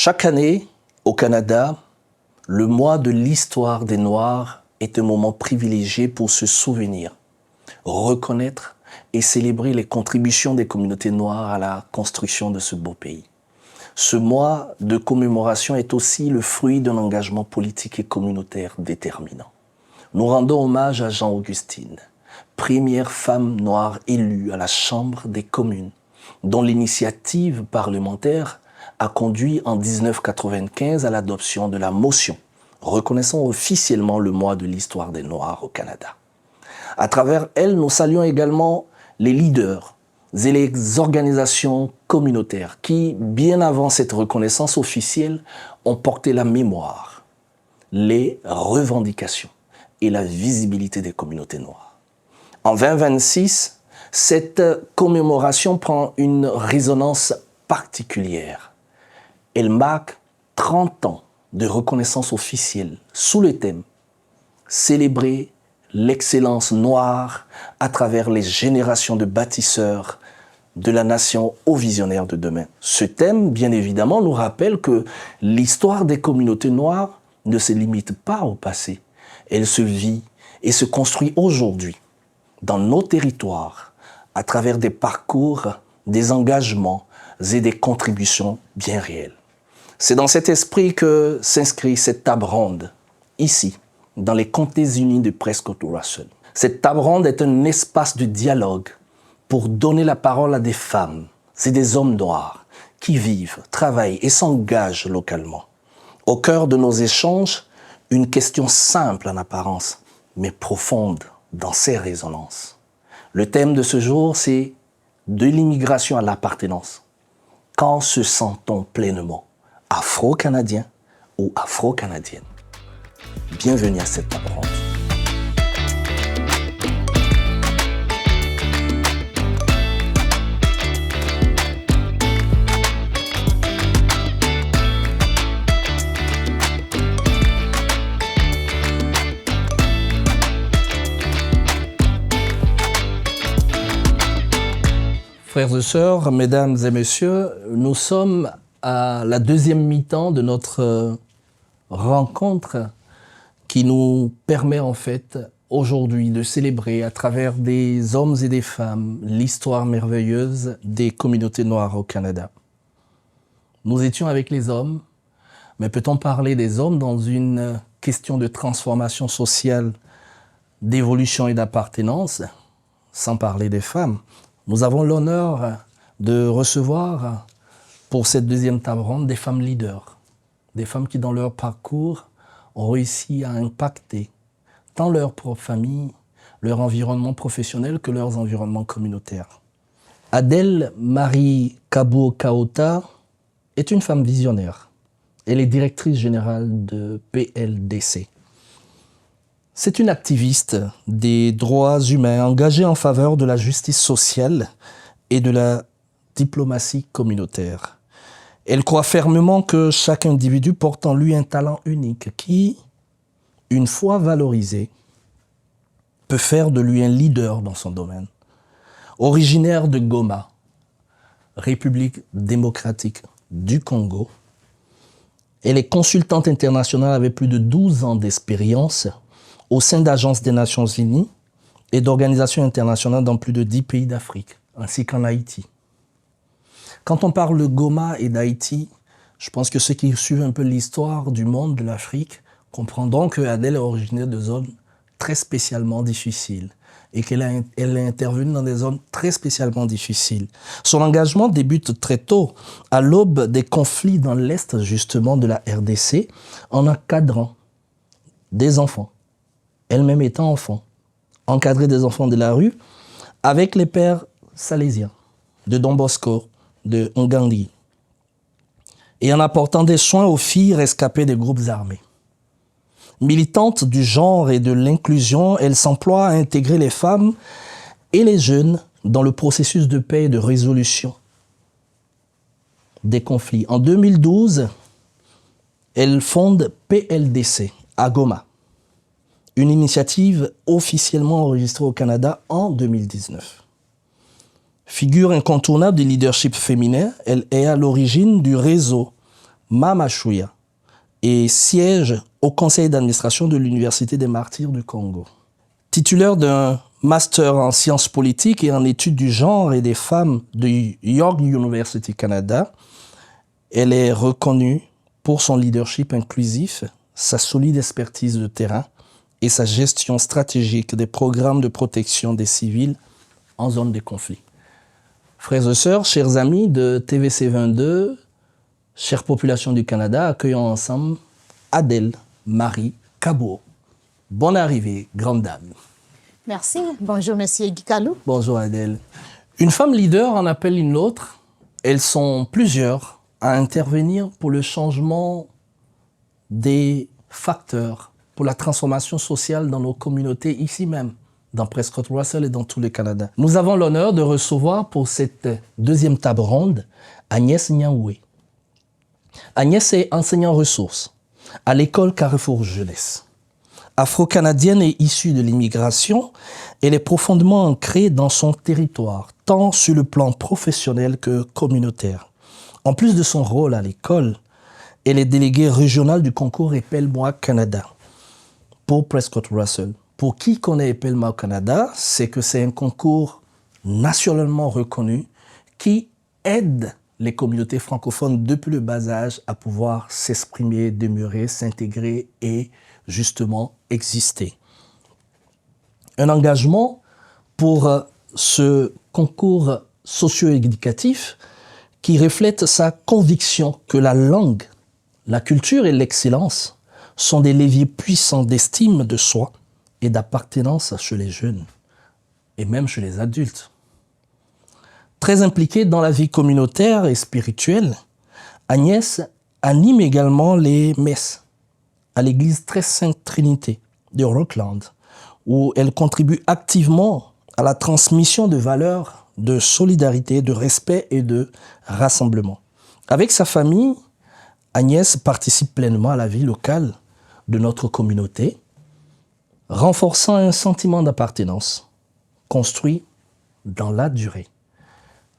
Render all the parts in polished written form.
Chaque année, au Canada, le mois de l'histoire des Noirs est un moment privilégié pour se souvenir, reconnaître et célébrer les contributions des communautés noires à la construction de ce beau pays. Ce mois de commémoration est aussi le fruit d'un engagement politique et communautaire déterminant. Nous rendons hommage à Jean-Augustine, première femme noire élue à la Chambre des communes, dont l'initiative parlementaire a conduit en 1995 à l'adoption de la motion reconnaissant officiellement le mois de l'histoire des Noirs au Canada. À travers elle, nous saluons également les leaders et les organisations communautaires qui, bien avant cette reconnaissance officielle, ont porté la mémoire, les revendications et la visibilité des communautés noires. En 2026, cette commémoration prend une résonance particulière. Elle marque 30 ans de reconnaissance officielle sous le thème « Célébrer l'excellence noire à travers les générations de bâtisseurs de la nation aux visionnaires de demain ». Ce thème, bien évidemment, nous rappelle que l'histoire des communautés noires ne se limite pas au passé. Elle se vit et se construit aujourd'hui dans nos territoires à travers des parcours, des engagements et des contributions bien réelles. C'est dans cet esprit que s'inscrit cette table ronde, ici, dans les Comtés unis de Prescott Russell. Cette table ronde est un espace de dialogue pour donner la parole à des femmes et des hommes noirs qui vivent, travaillent et s'engagent localement. Au cœur de nos échanges, une question simple en apparence, mais profonde dans ses résonances. Le thème de ce jour, c'est de l'immigration à l'appartenance. Quand se sent-on pleinement afro-canadien ou afro-canadienne? Bienvenue à cette table ronde. Frères et sœurs, mesdames et messieurs, nous sommes à la deuxième mi-temps de notre rencontre qui nous permet en fait aujourd'hui de célébrer à travers des hommes et des femmes l'histoire merveilleuse des communautés noires au Canada. Nous étions avec les hommes, mais peut-on parler des hommes dans une question de transformation sociale, d'évolution et d'appartenance, sans parler des femmes? Nous avons l'honneur de recevoir pour cette deuxième table ronde des femmes leaders, des femmes qui dans leur parcours ont réussi à impacter tant leur propre famille, leur environnement professionnel que leurs environnements communautaires. Adèle Marie Kabou-Kaota est une femme visionnaire. Elle est directrice générale de PLDC. C'est une activiste des droits humains engagée en faveur de la justice sociale et de la diplomatie communautaire. Elle croit fermement que chaque individu porte en lui un talent unique qui, une fois valorisé, peut faire de lui un leader dans son domaine. Originaire de Goma, République démocratique du Congo, elle est consultante internationale avec plus de 12 ans d'expérience au sein d'agences des Nations Unies et d'organisations internationales dans plus de 10 pays d'Afrique, ainsi qu'en Haïti. Quand on parle de Goma et d'Haïti, je pense que ceux qui suivent un peu l'histoire du monde, de l'Afrique, comprendront qu'Adèle est originaire de zones très spécialement difficiles et qu'elle est intervenue dans des zones très spécialement difficiles. Son engagement débute très tôt, à l'aube des conflits dans l'Est justement de la RDC, en encadrant des enfants, elle-même étant enfant, encadrer des enfants de la rue avec les pères salésiens de Don Bosco, de Ngandi, et en apportant des soins aux filles rescapées des groupes armés. Militante du genre et de l'inclusion, elle s'emploie à intégrer les femmes et les jeunes dans le processus de paix et de résolution des conflits. En 2012, elle fonde PLDC à Goma, une initiative officiellement enregistrée au Canada en 2019. Figure incontournable du leadership féminin, elle est à l'origine du réseau Mama Choya et siège au conseil d'administration de l'Université des Martyrs du Congo. Titulaire d'un master en sciences politiques et en études du genre et des femmes de York University Canada, elle est reconnue pour son leadership inclusif, sa solide expertise de terrain et sa gestion stratégique des programmes de protection des civils en zone de conflit. Frères et sœurs, chers amis de TVC 22, chère population du Canada, accueillons ensemble Adèle Marie Cabot. Bonne arrivée, grande dame. Merci. Bonjour, monsieur Guy Kalou. Bonjour, Adèle. Une femme leader en appelle une autre. Elles sont plusieurs à intervenir pour le changement des facteurs, pour la transformation sociale dans nos communautés, ici même, dans Prescott Russell et dans tout le Canada. Nous avons l'honneur de recevoir pour cette deuxième table ronde Agnès Niaoué. Agnès est enseignante ressources à l'école Carrefour Jeunesse. Afro-canadienne et issue de l'immigration, elle est profondément ancrée dans son territoire, tant sur le plan professionnel que communautaire. En plus de son rôle à l'école, elle est déléguée régionale du concours Épelle-moi Canada pour Prescott Russell. Pour qui connaît Épelle-moi Canada, c'est que c'est un concours nationalement reconnu qui aide les communautés francophones depuis le bas âge à pouvoir s'exprimer, demeurer, s'intégrer et justement exister. Un engagement pour ce concours socio-éducatif qui reflète sa conviction que la langue, la culture et l'excellence sont des leviers puissants d'estime de soi et d'appartenance chez les jeunes et même chez les adultes. Très impliquée dans la vie communautaire et spirituelle, Agnès anime également les messes à l'église Très Sainte Trinité de Rockland, où elle contribue activement à la transmission de valeurs de solidarité, de respect et de rassemblement. Avec sa famille, Agnès participe pleinement à la vie locale de notre communauté, renforçant un sentiment d'appartenance construit dans la durée.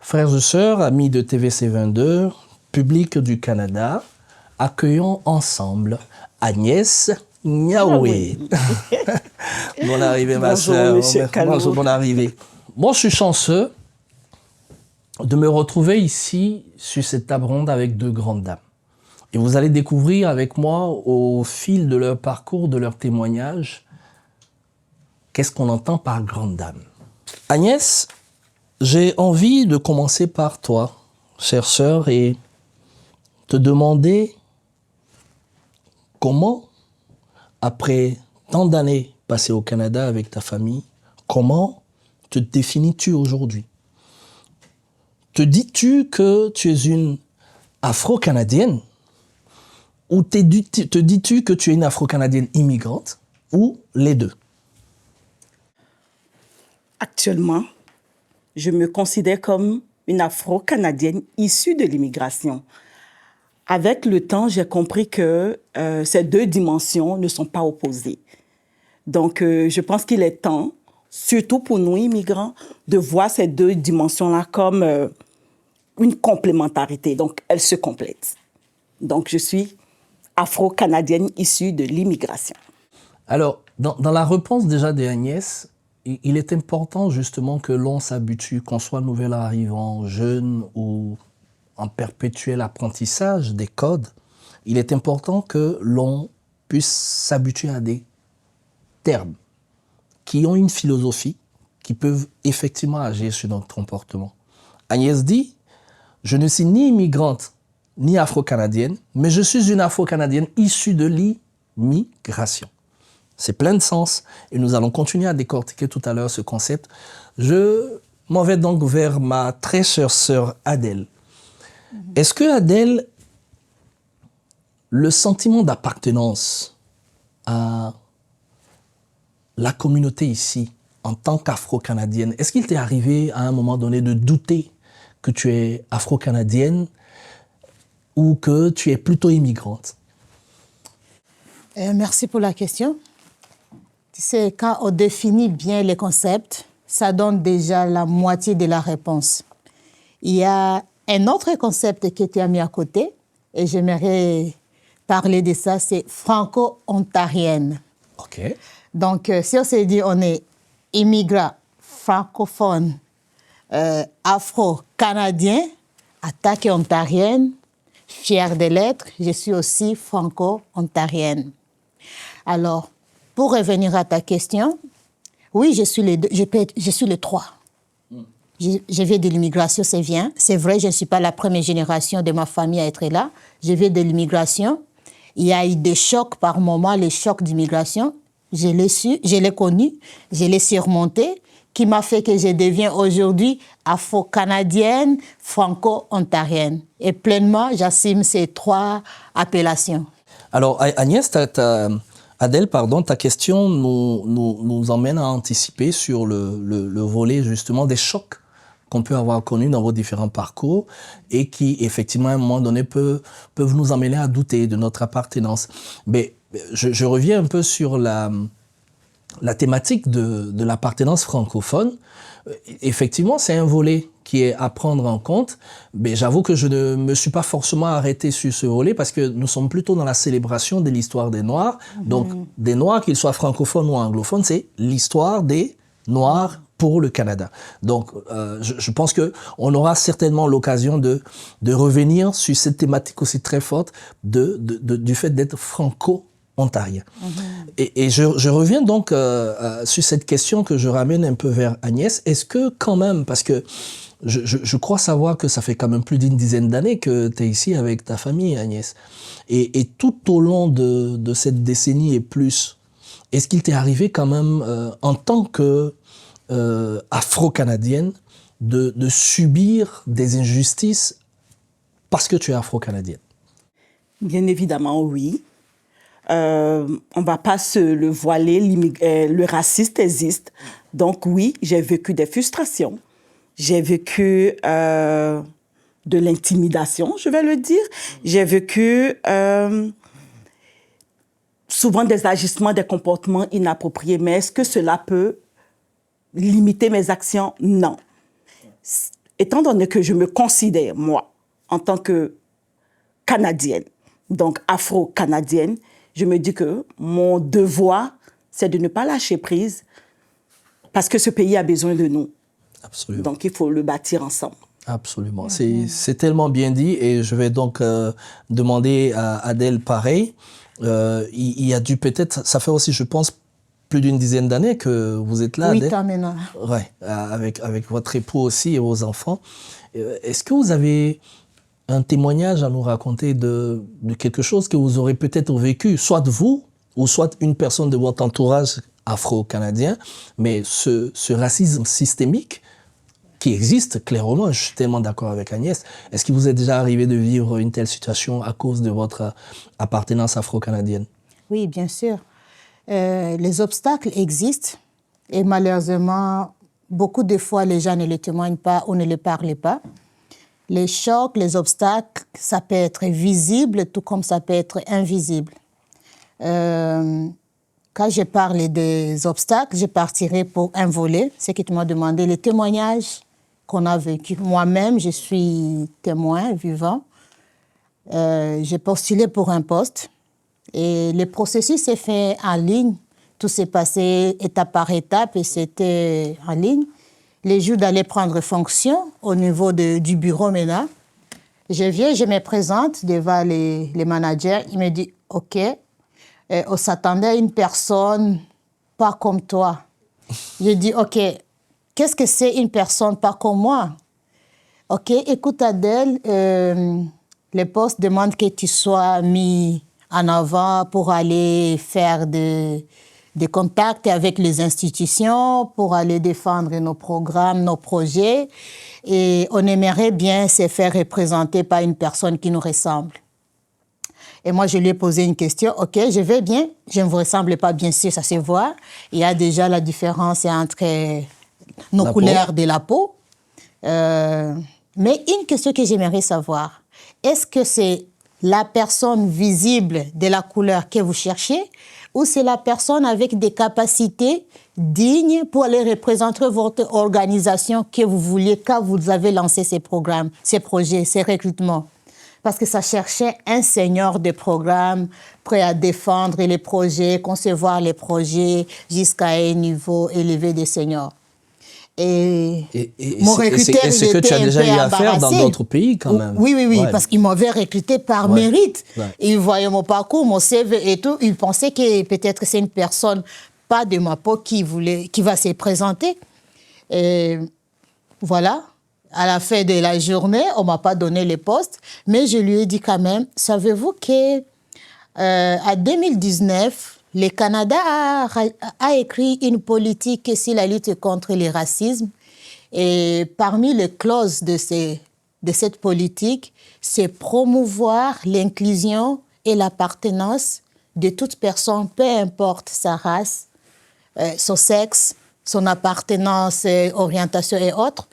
Frères et sœurs, amis de TVC 22, public du Canada, accueillons ensemble Agnès Niaoué. Bonne arrivée, ma sœur. Bonjour, bonne arrivée. Moi, je suis chanceux de me retrouver ici, sur cette table ronde, avec deux grandes dames. Et vous allez découvrir avec moi, au fil de leur parcours, de leur témoignage, qu'est-ce qu'on entend par grande dame. Agnès, j'ai envie de commencer par toi, chère sœur, et te demander comment, après tant d'années passées au Canada avec ta famille, comment te définis-tu aujourd'hui? Te dis-tu que tu es une Afro-Canadienne ou te dis-tu que tu es une Afro-Canadienne immigrante ou les deux? Actuellement, je me considère comme une Afro-Canadienne issue de l'immigration. Avec le temps, j'ai compris que ces deux dimensions ne sont pas opposées. Donc, je pense qu'il est temps, surtout pour nous immigrants, de voir ces deux dimensions-là comme une complémentarité. Donc, elles se complètent. Donc, je suis Afro-Canadienne issue de l'immigration. Alors, dans la réponse déjà d'Agnès, il est important justement que l'on s'habitue, qu'on soit nouvel arrivant, jeune ou en perpétuel apprentissage des codes. Il est important que l'on puisse s'habituer à des termes qui ont une philosophie, qui peuvent effectivement agir sur notre comportement. Agnès dit, je ne suis ni immigrante ni afro-canadienne, mais je suis une afro-canadienne issue de l'immigration. C'est plein de sens et nous allons continuer à décortiquer tout à l'heure ce concept. Je m'en vais donc vers ma très chère sœur Adèle. Est-ce que Adèle, le sentiment d'appartenance à la communauté ici, en tant qu'afro-canadienne, est-ce qu'il t'est arrivé à un moment donné de douter que tu es afro-canadienne ou que tu es plutôt immigrante? Merci pour la question. Tu sais, quand on définit bien les concepts, ça donne déjà la moitié de la réponse. Il y a un autre concept qui était mis à côté, et j'aimerais parler de ça, c'est franco-ontarienne. OK. Donc, si on se dit on est immigrant, francophone, afro-canadien, attaque ontarienne, fière de l'être, je suis aussi franco-ontarienne. Alors, pour revenir à ta question, oui, je suis les trois. Je viens de l'immigration, c'est vrai, je ne suis pas la première génération de ma famille à être là. Je viens de l'immigration. Il y a eu des chocs par moments, les chocs d'immigration. Je l'ai connu, je l'ai surmonté, qui m'a fait que je deviens aujourd'hui afro-canadienne, franco-ontarienne. Et pleinement, j'assume ces trois appellations. Alors, Agnès, Adèle, ta question nous emmène à anticiper sur le volet justement des chocs qu'on peut avoir connus dans vos différents parcours et qui, effectivement, à un moment donné, peuvent nous amener à douter de notre appartenance. Mais je reviens un peu sur la thématique de l'appartenance francophone. Effectivement, c'est un volet qui est à prendre en compte, mais j'avoue que je ne me suis pas forcément arrêté sur ce volet parce que nous sommes plutôt dans la célébration de l'histoire des Noirs. Donc, des Noirs, qu'ils soient francophones ou anglophones, c'est l'histoire des Noirs pour le Canada. Donc, je pense qu'on aura certainement l'occasion de revenir sur cette thématique aussi très forte du fait d'être franco-ontarien. Et je reviens donc sur cette question que je ramène un peu vers Agnès. Est-ce que quand même, parce que je crois savoir que ça fait quand même plus d'une dizaine d'années que tu es ici avec ta famille, Agnès. Et tout au long de cette décennie et plus, est-ce qu'il t'est arrivé quand même, en tant que afro-canadienne, de subir des injustices parce que tu es afro-canadienne? Bien évidemment, oui. On ne va pas se le voiler, le racisme existe. Donc oui, j'ai vécu des frustrations. J'ai vécu de l'intimidation, je vais le dire. J'ai vécu souvent des agissements, des comportements inappropriés. Mais est-ce que cela peut limiter mes actions? Non. Étant donné que je me considère, moi, en tant que Canadienne, donc afro-canadienne, je me dis que mon devoir, c'est de ne pas lâcher prise parce que ce pays a besoin de nous. Absolument. Donc, il faut le bâtir ensemble. Absolument. C'est tellement bien dit et je vais donc demander à Adèle pareil. Il y a dû peut-être, ça fait aussi, je pense, plus d'une dizaine d'années que vous êtes là, Adèle. 8 ans maintenant. Oui, avec votre époux aussi et vos enfants. Est-ce que vous avez un témoignage à nous raconter de quelque chose que vous aurez peut-être vécu, soit vous, ou soit une personne de votre entourage afro-canadien, mais ce racisme systémique qui existe clairement, je suis tellement d'accord avec Agnès. Est-ce qu'il vous est déjà arrivé de vivre une telle situation à cause de votre appartenance afro-canadienne? Oui, bien sûr. Les obstacles existent et malheureusement, beaucoup de fois, les gens ne les témoignent pas ou ne les parlent pas. Les chocs, les obstacles, ça peut être visible, tout comme ça peut être invisible. Quand je parle des obstacles, je partirai pour un volet, ce que tu m'as demandé, les témoignages qu'on a vécus. Moi-même, je suis témoin vivant. J'ai postulé pour un poste et le processus s'est fait en ligne. Tout s'est passé étape par étape et c'était en ligne. Les jours d'aller prendre fonction au niveau du bureau maintenant, je viens, je me présente devant les managers. Ils me disent « OK, on s'attendait à une personne pas comme toi. » Je dis « OK, qu'est-ce que c'est une personne pas comme moi? » « OK, écoute Adèle, le poste demande que tu sois mis en avant pour aller faire des contacts avec les institutions, pour aller défendre nos programmes, nos projets. Et on aimerait bien se faire représenter par une personne qui nous ressemble. Et moi, je lui ai posé une question. OK, je vais bien. Je ne vous ressemble pas, bien sûr, ça se voit. Il y a déjà la différence entre nos couleurs de la peau. Mais une question que j'aimerais savoir, est-ce que c'est la personne visible de la couleur que vous cherchez ou c'est la personne avec des capacités dignes pour aller représenter votre organisation que vous vouliez quand vous avez lancé ces programmes, ces projets, ces recrutements? parce que ça cherchait un senior de programme prêt à défendre les projets, concevoir les projets jusqu'à un niveau élevé de senior. Et mon recruteur, c'est que tu as déjà eu à faire dans d'autres pays quand même. Oui, Ouais. parce qu'il m'avait recruté par mérite. Ouais. Il voyait mon parcours, mon CV et tout. Il pensait que peut-être c'est une personne pas de ma peau qui va se présenter. Et voilà. À la fin de la journée, on ne m'a pas donné les postes, mais je lui ai dit quand même, savez-vous que à 2019, le Canada a écrit une politique sur la lutte contre le racisme. Et parmi les clauses de cette politique, c'est promouvoir l'inclusion et l'appartenance de toute personne, peu importe sa race, son sexe, son appartenance, orientation et autres.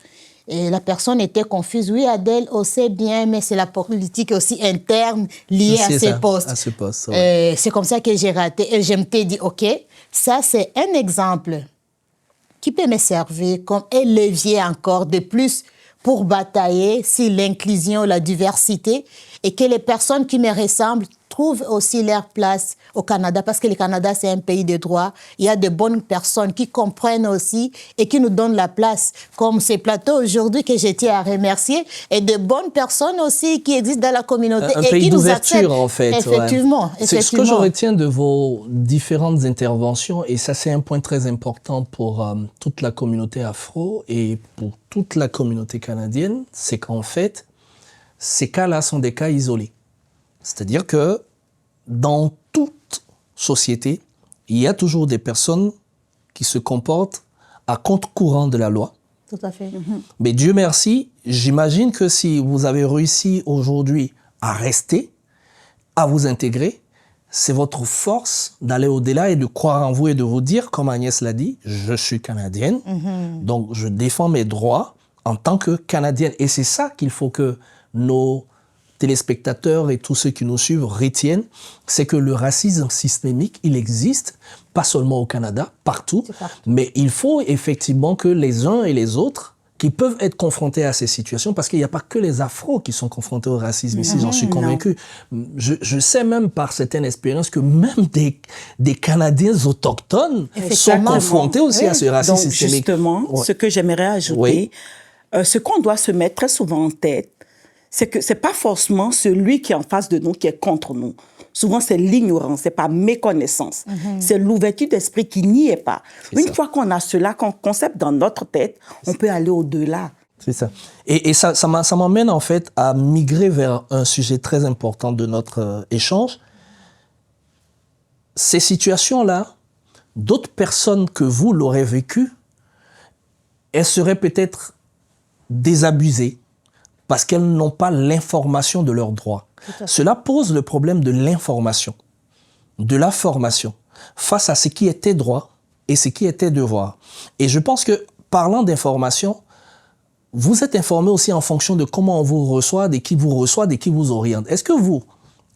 Et la personne était confuse. Oui, Adèle, on sait bien, mais c'est la politique aussi interne liée à ces postes. À ce poste, ouais. C'est comme ça que j'ai raté. Et je me suis dit, OK, ça, c'est un exemple qui peut me servir comme un levier encore de plus pour batailler sur l'inclusion, la diversité, et que les personnes qui me ressemblent trouvent aussi leur place au Canada, parce que le Canada, c'est un pays de droit. Il y a de bonnes personnes qui comprennent aussi et qui nous donnent la place, comme ces plateaux aujourd'hui que je tiens à remercier, et de bonnes personnes aussi qui existent dans la communauté un et pays qui nous acceptent. En fait. Effectivement. C'est ce que je retiens de vos différentes interventions, et ça c'est un point très important pour toute la communauté afro et pour toute la communauté canadienne, c'est qu'en fait, ces cas-là sont des cas isolés. C'est-à-dire que dans toute société, il y a toujours des personnes qui se comportent à contre-courant de la loi. Tout à fait. Mm-hmm. Mais Dieu merci, j'imagine que si vous avez réussi aujourd'hui à rester, à vous intégrer, c'est votre force d'aller au-delà et de croire en vous et de vous dire, comme Agnès l'a dit, je suis canadienne, donc je défends mes droits en tant que canadienne. Et c'est ça qu'il faut que nos téléspectateurs et tous ceux qui nous suivent retiennent, c'est que le racisme systémique, il existe, pas seulement au Canada, partout, mais il faut effectivement que les uns et les autres qui peuvent être confrontés à ces situations, parce qu'il n'y a pas que les Afros qui sont confrontés au racisme ici, j'en suis convaincu. Je sais même par certaines expériences que même des Canadiens autochtones sont confrontés aussi à ce racisme systémique. Justement, ce que j'aimerais ajouter, ce qu'on doit se mettre très souvent en tête, c'est que ce n'est pas forcément celui qui est en face de nous qui est contre nous. Souvent, c'est l'ignorance, c'est pas méconnaissance. C'est l'ouverture d'esprit qui n'y est pas. Une fois qu'on a cela, qu'on concept dans notre tête, on peut aller au-delà. C'est ça. Et ça m'amène en fait à migrer vers un sujet très important de notre échange. Ces situations-là, d'autres personnes que vous l'aurez vécues, elles seraient peut-être désabusées parce qu'elles n'ont pas l'information de leurs droits. Cela pose le problème de l'information, de la formation, face à ce qui était droit et ce qui était devoir. Et je pense que, parlant d'information, vous êtes informé aussi en fonction de comment on vous reçoit, de qui vous reçoit, de qui vous oriente. Est-ce que vous,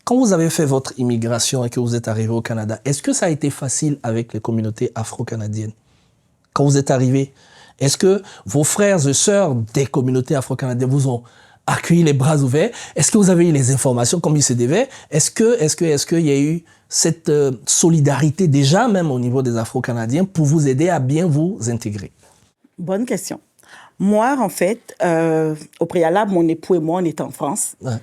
quand vous avez fait votre immigration et que vous êtes arrivé au Canada, est-ce que ça a été facile avec les communautés afro-canadiennes? Quand vous êtes arrivé, est-ce que vos frères et sœurs des communautés afro-canadiennes vous ont accueilli les bras ouverts? Est-ce que vous avez eu les informations comme il se devait? Est-ce qu'il y a eu cette solidarité déjà, même au niveau des Afro-Canadiens, pour vous aider à bien vous intégrer? Bonne question. Moi, en fait, au préalable, mon époux et moi, on est en France. Ouais.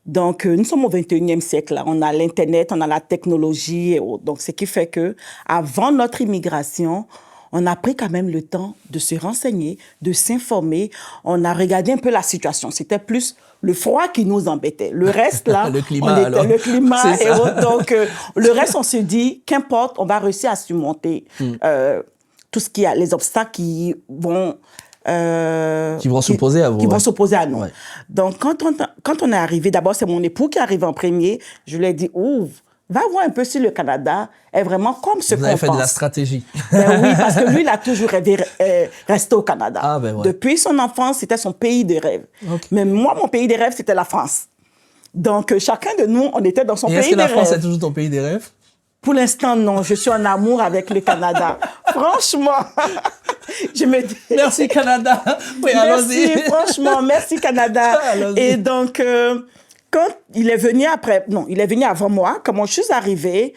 Donc, nous sommes au 21e siècle. Là. On a l'Internet, on a la technologie. Et autres. Donc, ce qui fait que avant notre immigration, on a pris quand même le temps de se renseigner, de s'informer. On a regardé un peu la situation. C'était plus le froid qui nous embêtait. Le reste, là, le climat, le climat et autres. Donc, le reste, on se dit, qu'importe, on va réussir à surmonter tout ce qu'il y a, les obstacles qui vont s'opposer à vous. Qui vont s'opposer à nous. Ouais. Donc, quand on est arrivé, d'abord, c'est mon époux qui est arrivé en premier. Je lui ai dit, ouvre. Va voir un peu si le Canada est vraiment comme ce qu'on pense. Vous avez fait de la stratégie. Ben oui, parce que lui, il a toujours rêvé rester au Canada. Ah, ben ouais. Depuis son enfance, c'était son pays de rêve. Okay. Mais moi, mon pays de rêve, c'était la France. Donc, chacun de nous, on était dans son pays de rêve. Est-ce que la France est toujours ton pays de rêve? Pour l'instant, non. Je suis en amour avec le Canada. Franchement, je me dis... Merci, Canada. Oui, merci, franchement, merci, Canada. Et donc... quand il est venu après, non, il est venu avant moi, quand je suis arrivée,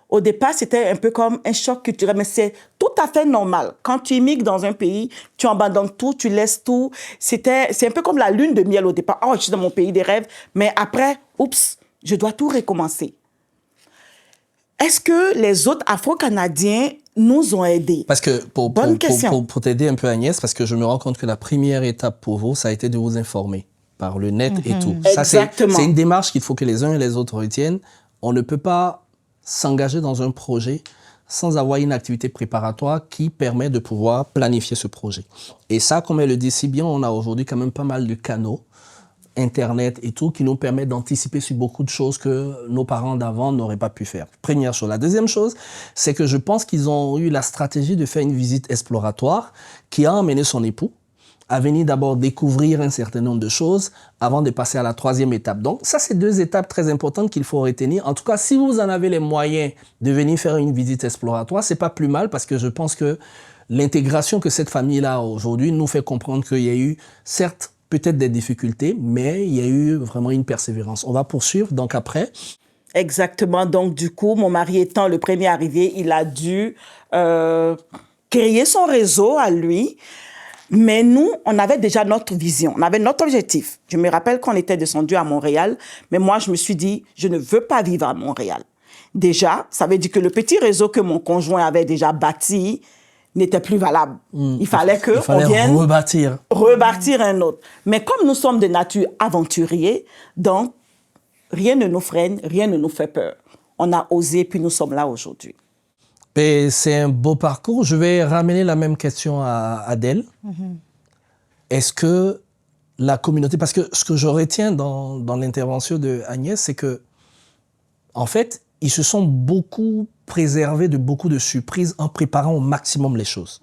au départ, c'était un peu comme un choc culturel, mais c'est tout à fait normal. Quand tu immigres dans un pays, tu abandonnes tout, tu laisses tout. C'est un peu comme la lune de miel au départ. Oh, je suis dans mon pays des rêves. Mais après, oups, je dois tout recommencer. Est-ce que les autres Afro-Canadiens nous ont aidés? Parce que Bonne question. pour t'aider un peu Agnès, parce que je me rends compte que la première étape pour vous, ça a été de vous informer par le net et tout. Ça, c'est une démarche qu'il faut que les uns et les autres retiennent. On ne peut pas s'engager dans un projet sans avoir une activité préparatoire qui permet de pouvoir planifier ce projet. Et ça, comme elle le dit si bien, on a aujourd'hui quand même pas mal de canaux, Internet et tout, qui nous permet d'anticiper sur beaucoup de choses que nos parents d'avant n'auraient pas pu faire. Première chose. La deuxième chose, c'est que je pense qu'ils ont eu la stratégie de faire une visite exploratoire qui a emmené son époux à venir d'abord découvrir un certain nombre de choses avant de passer à la troisième étape. Donc ça, c'est deux étapes très importantes qu'il faut retenir. En tout cas, si vous en avez les moyens de venir faire une visite exploratoire, c'est pas plus mal parce que je pense que l'intégration que cette famille-là a aujourd'hui nous fait comprendre qu'il y a eu, certes, peut-être des difficultés, mais il y a eu vraiment une persévérance. On va poursuivre, donc après. Exactement. Donc, du coup, mon mari étant le premier arrivé, il a dû créer son réseau à lui. Mais nous, on avait déjà notre vision, on avait notre objectif. Je me rappelle qu'on était descendu à Montréal, mais moi, je me suis dit, je ne veux pas vivre à Montréal. Déjà, ça veut dire que le petit réseau que mon conjoint avait déjà bâti n'était plus valable. Il fallait qu'on vienne rebâtir un autre. Mais comme nous sommes de nature aventuriers, donc rien ne nous freine, rien ne nous fait peur. On a osé, puis nous sommes là aujourd'hui. Et c'est un beau parcours. Je vais ramener la même question à Adèle. Est-ce que la communauté... Parce que ce que je retiens dans l'intervention de Agnès, c'est que, en fait, ils se sont beaucoup préservés de beaucoup de surprises en préparant au maximum les choses.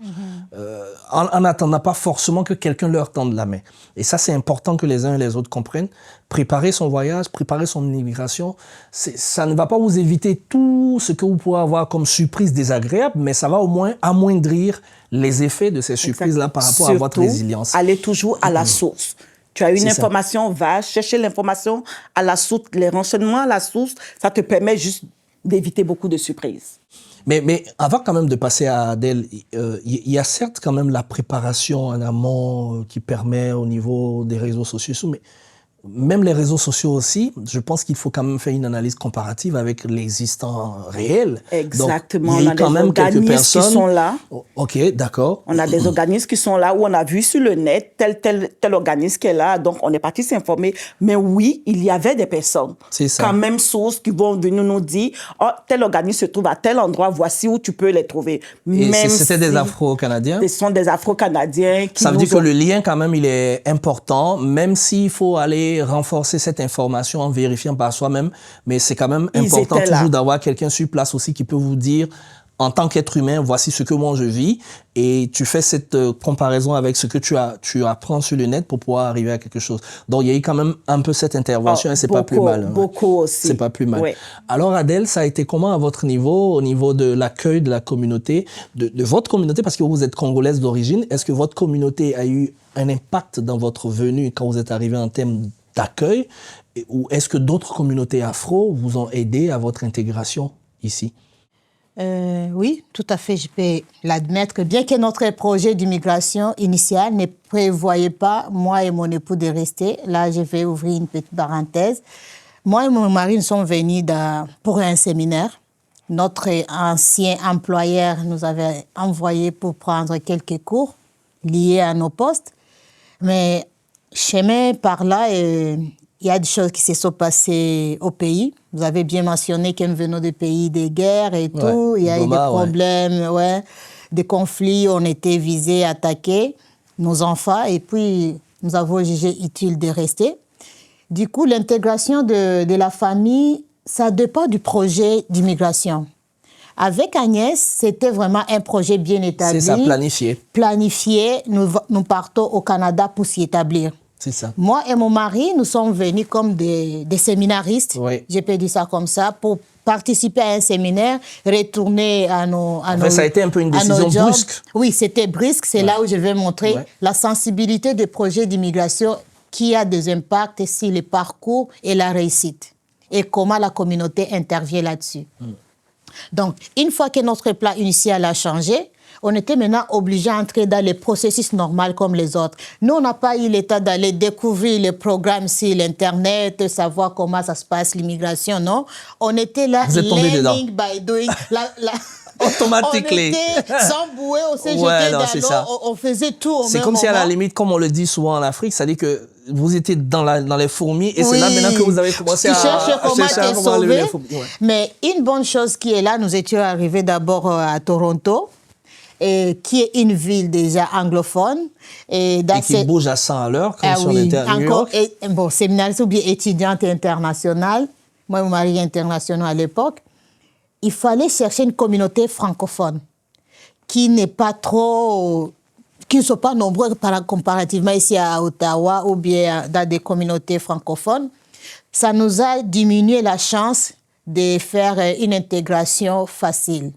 En n'attendant pas forcément que quelqu'un leur tende la main. Et ça, c'est important que les uns et les autres comprennent. Préparer son voyage, préparer son immigration, ça ne va pas vous éviter tout ce que vous pouvez avoir comme surprise désagréable, mais ça va au moins amoindrir les effets de ces surprises-là par rapport à votre résilience. Aller toujours à la source. Tu as une information, va chercher l'information à la source, les renseignements à la source, ça te permet juste d'éviter beaucoup de surprises. Mais avant quand même de passer à Adèle, il y a certes quand même la préparation en amont qui permet au niveau des réseaux sociaux, mais même les réseaux sociaux aussi, je pense qu'il faut quand même faire une analyse comparative avec l'existant réel. Exactement. Donc, il y a quand même quelques personnes qui sont là. OK, d'accord. On a des organismes qui sont là où on a vu sur le net tel organisme qui est là. Donc, on est parti s'informer. Mais oui, il y avait des personnes. C'est ça. Quand même sources qui vont venir nous dire « Oh, tel organisme se trouve à tel endroit, voici où tu peux les trouver. » Et c'était des Afro-Canadiens? Ce sont des Afro-Canadiens qui Ça veut dire que le lien, quand même, il est important, même s'il faut aller renforcer cette information en vérifiant par soi-même, mais c'est quand même important toujours d'avoir quelqu'un sur place aussi qui peut vous dire, en tant qu'être humain, voici ce que moi je vis, et tu fais cette comparaison avec ce que tu apprends sur le net pour pouvoir arriver à quelque chose. Donc il y a eu quand même un peu cette intervention et c'est pas plus mal. Beaucoup aussi. C'est pas plus mal. Oui. Alors Adèle, ça a été comment à votre niveau, au niveau de l'accueil de la communauté, de votre communauté, parce que vous êtes congolaise d'origine, est-ce que votre communauté a eu un impact dans votre venue quand vous êtes arrivé en termes d'accueil, ou est-ce que d'autres communautés afro vous ont aidé à votre intégration ici? Oui, tout à fait, je peux l'admettre que bien que notre projet d'immigration initial ne prévoyait pas, moi et mon époux, de rester, là je vais ouvrir une petite parenthèse. Moi et mon mari, nous sommes venus pour un séminaire. Notre ancien employeur nous avait envoyés pour prendre quelques cours liés à nos postes. Mais chemin par là, il y a des choses qui se sont passées au pays. Vous avez bien mentionné que nous venons de pays de guerre et tout. Il y a eu des problèmes, des conflits. On était visés, attaqués, nos enfants. Et puis, nous avons jugé utile de rester. Du coup, l'intégration de la famille, ça dépend du projet d'immigration. Avec Agnès, c'était vraiment un projet bien établi. C'est ça, planifié. Planifié. Nous partons au Canada pour s'y établir. C'est ça. Moi et mon mari, nous sommes venus comme des séminaristes, je peux dire ça comme ça, pour participer à un séminaire, retourner à nos ça a été un peu une décision brusque. Oui, c'était brusque. C'est là où je vais montrer la sensibilité des projets d'immigration qui a des impacts sur les parcours et la réussite. Et comment la communauté intervient là-dessus. Donc, une fois que notre plan initial a changé, on était maintenant obligé d'entrer dans les processus normaux comme les autres. Nous, on n'a pas eu l'état d'aller découvrir les programmes sur l'Internet, savoir comment ça se passe, l'immigration, non. On était là, learning by doing. Automatiquement. On était sans bouée, on s'est jeté dans l'eau, on faisait tout au même moment. C'est comme si à la limite, comme on le dit souvent en Afrique, c'est-à-dire que vous étiez dans les fourmis et c'est là maintenant que vous avez commencé à chercher comment sauver. Les fourmis. Ouais. Mais une bonne chose qui est là, nous étions arrivés d'abord à Toronto, qui est une ville déjà anglophone. Et qui bouge à 100 à l'heure, comme si on était à New York. Séminariste ou bien étudiante internationale, moi, mon mari international à l'époque, il fallait chercher une communauté francophone qui n'est pas trop... qui ne sont pas nombreux comparativement ici à Ottawa ou bien dans des communautés francophones. Ça nous a diminué la chance de faire une intégration facile.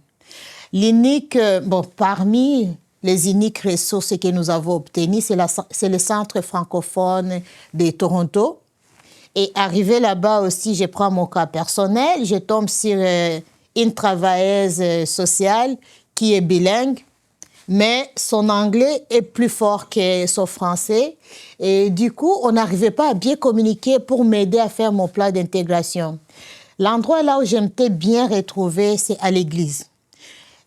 Parmi les uniques ressources que nous avons obtenues, c'est le centre francophone de Toronto. Et arrivé là-bas aussi, je prends mon cas personnel, je tombe sur une travailleuse sociale qui est bilingue, mais son anglais est plus fort que son français. Et du coup, on n'arrivait pas à bien communiquer pour m'aider à faire mon plan d'intégration. L'endroit là où j'aimerais bien retrouver, c'est à l'église.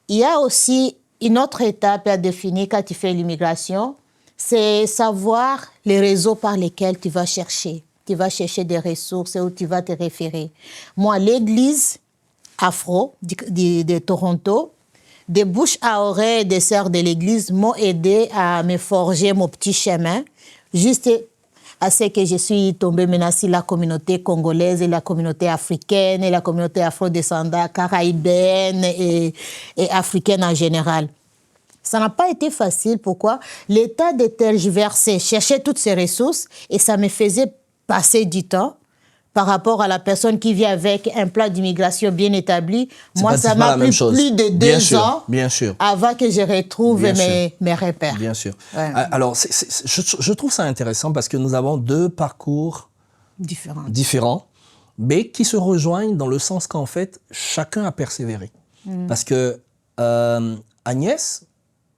Il y a aussi une autre étape à définir quand tu fais l'immigration, c'est savoir les réseaux par lesquels tu vas chercher. Tu vas chercher des ressources où tu vas te référer. Moi, l'église afro de Toronto, des bouches à oreille des sœurs de l'église m'ont aidé à me forger mon petit chemin, juste à ce que je suis tombée maintenant sur la communauté congolaise et la communauté africaine et la communauté afro-descendante, caraïbéenne et africaine en général. Ça n'a pas été facile. Pourquoi? L'état de tergiverser, chercher toutes ces ressources et ça me faisait passer du temps par rapport à la personne qui vit avec un plan d'immigration bien établi. Moi, ça m'a pris plus de 2 ans avant que je retrouve mes repères. Bien sûr. Ouais. Alors, je trouve ça intéressant parce que nous avons 2 parcours différents, mais qui se rejoignent dans le sens qu'en fait, chacun a persévéré. Parce que Agnès,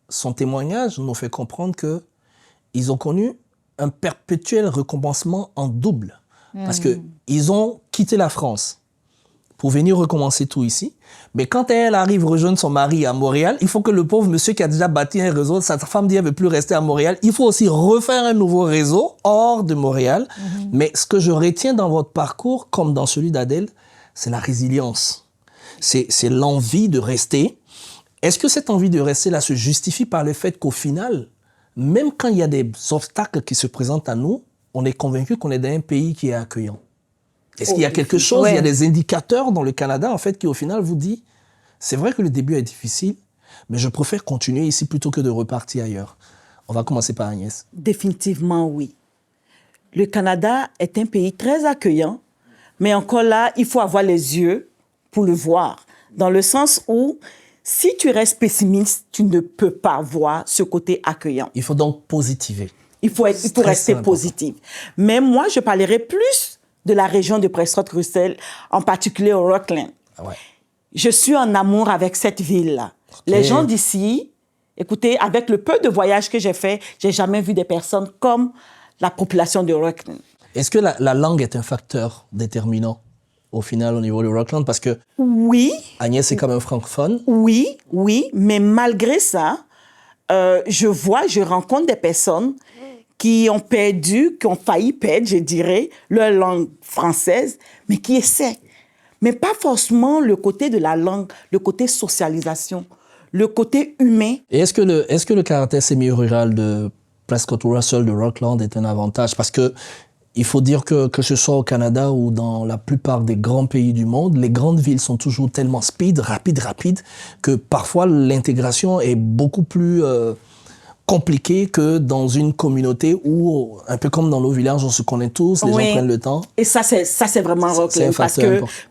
son témoignage nous fait comprendre qu'ils ont connu un perpétuel recommencement en double. Parce qu'ils ont quitté la France pour venir recommencer tout ici. Mais quand elle arrive rejoindre son mari à Montréal, il faut que le pauvre monsieur qui a déjà bâti un réseau, sa femme dit qu'elle ne veut plus rester à Montréal, il faut aussi refaire un nouveau réseau hors de Montréal. Mais ce que je retiens dans votre parcours, comme dans celui d'Adèle, c'est la résilience. C'est l'envie de rester. Est-ce que cette envie de rester là se justifie par le fait qu'au final, même quand il y a des obstacles qui se présentent à nous, on est convaincu qu'on est dans un pays qui est accueillant? Est-ce qu'il y a quelque chose, il y a des indicateurs dans le Canada, en fait, qui au final vous dit, c'est vrai que le début est difficile, mais je préfère continuer ici plutôt que de repartir ailleurs. On va commencer par Agnès. Définitivement, oui. Le Canada est un pays très accueillant, mais encore là, il faut avoir les yeux pour le voir. Dans le sens où, si tu restes pessimiste, tu ne peux pas voir ce côté accueillant. Il faut donc positiver. Il faut rester positif. Mais moi, je parlerai plus de la région de Prescott-Russell, en particulier au Rockland. Ah ouais. Je suis en amour avec cette ville-là. Okay. Les gens d'ici, écoutez, avec le peu de voyages que j'ai fait, j'ai jamais vu des personnes comme la population de Rockland. Est-ce que la langue est un facteur déterminant au final au niveau de Rockland? Parce que oui. Agnès est quand même francophone. Oui, mais malgré ça, je rencontre des personnes qui ont failli perdre, je dirais, leur langue française, mais qui essaient. Mais pas forcément le côté de la langue, le côté socialisation, le côté humain. Et est-ce que le caractère semi-rural de Prescott-Russell, de Rockland, est un avantage? Parce que il faut dire que ce soit au Canada ou dans la plupart des grands pays du monde, les grandes villes sont toujours tellement rapides, que parfois l'intégration est beaucoup plus compliquée que dans une communauté où, un peu comme dans nos villages, on se connaît tous, les gens prennent le temps. Et ça, c'est vraiment Rockland. Parce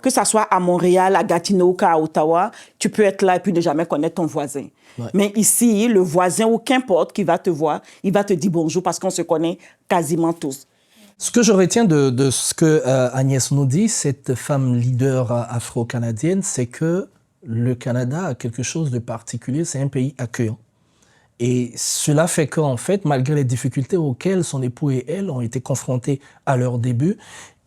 que ça soit à Montréal, à Gatineau, à Ottawa, tu peux être là et puis ne jamais connaître ton voisin. Ouais. Mais ici, le voisin ou qu'importe qui va te voir, il va te dire bonjour parce qu'on se connaît quasiment tous. Ce que je retiens de ce que Agnès nous dit, cette femme leader afro-canadienne, c'est que le Canada a quelque chose de particulier, c'est un pays accueillant. Et cela fait qu'en fait, malgré les difficultés auxquelles son époux et elle ont été confrontés à leur début,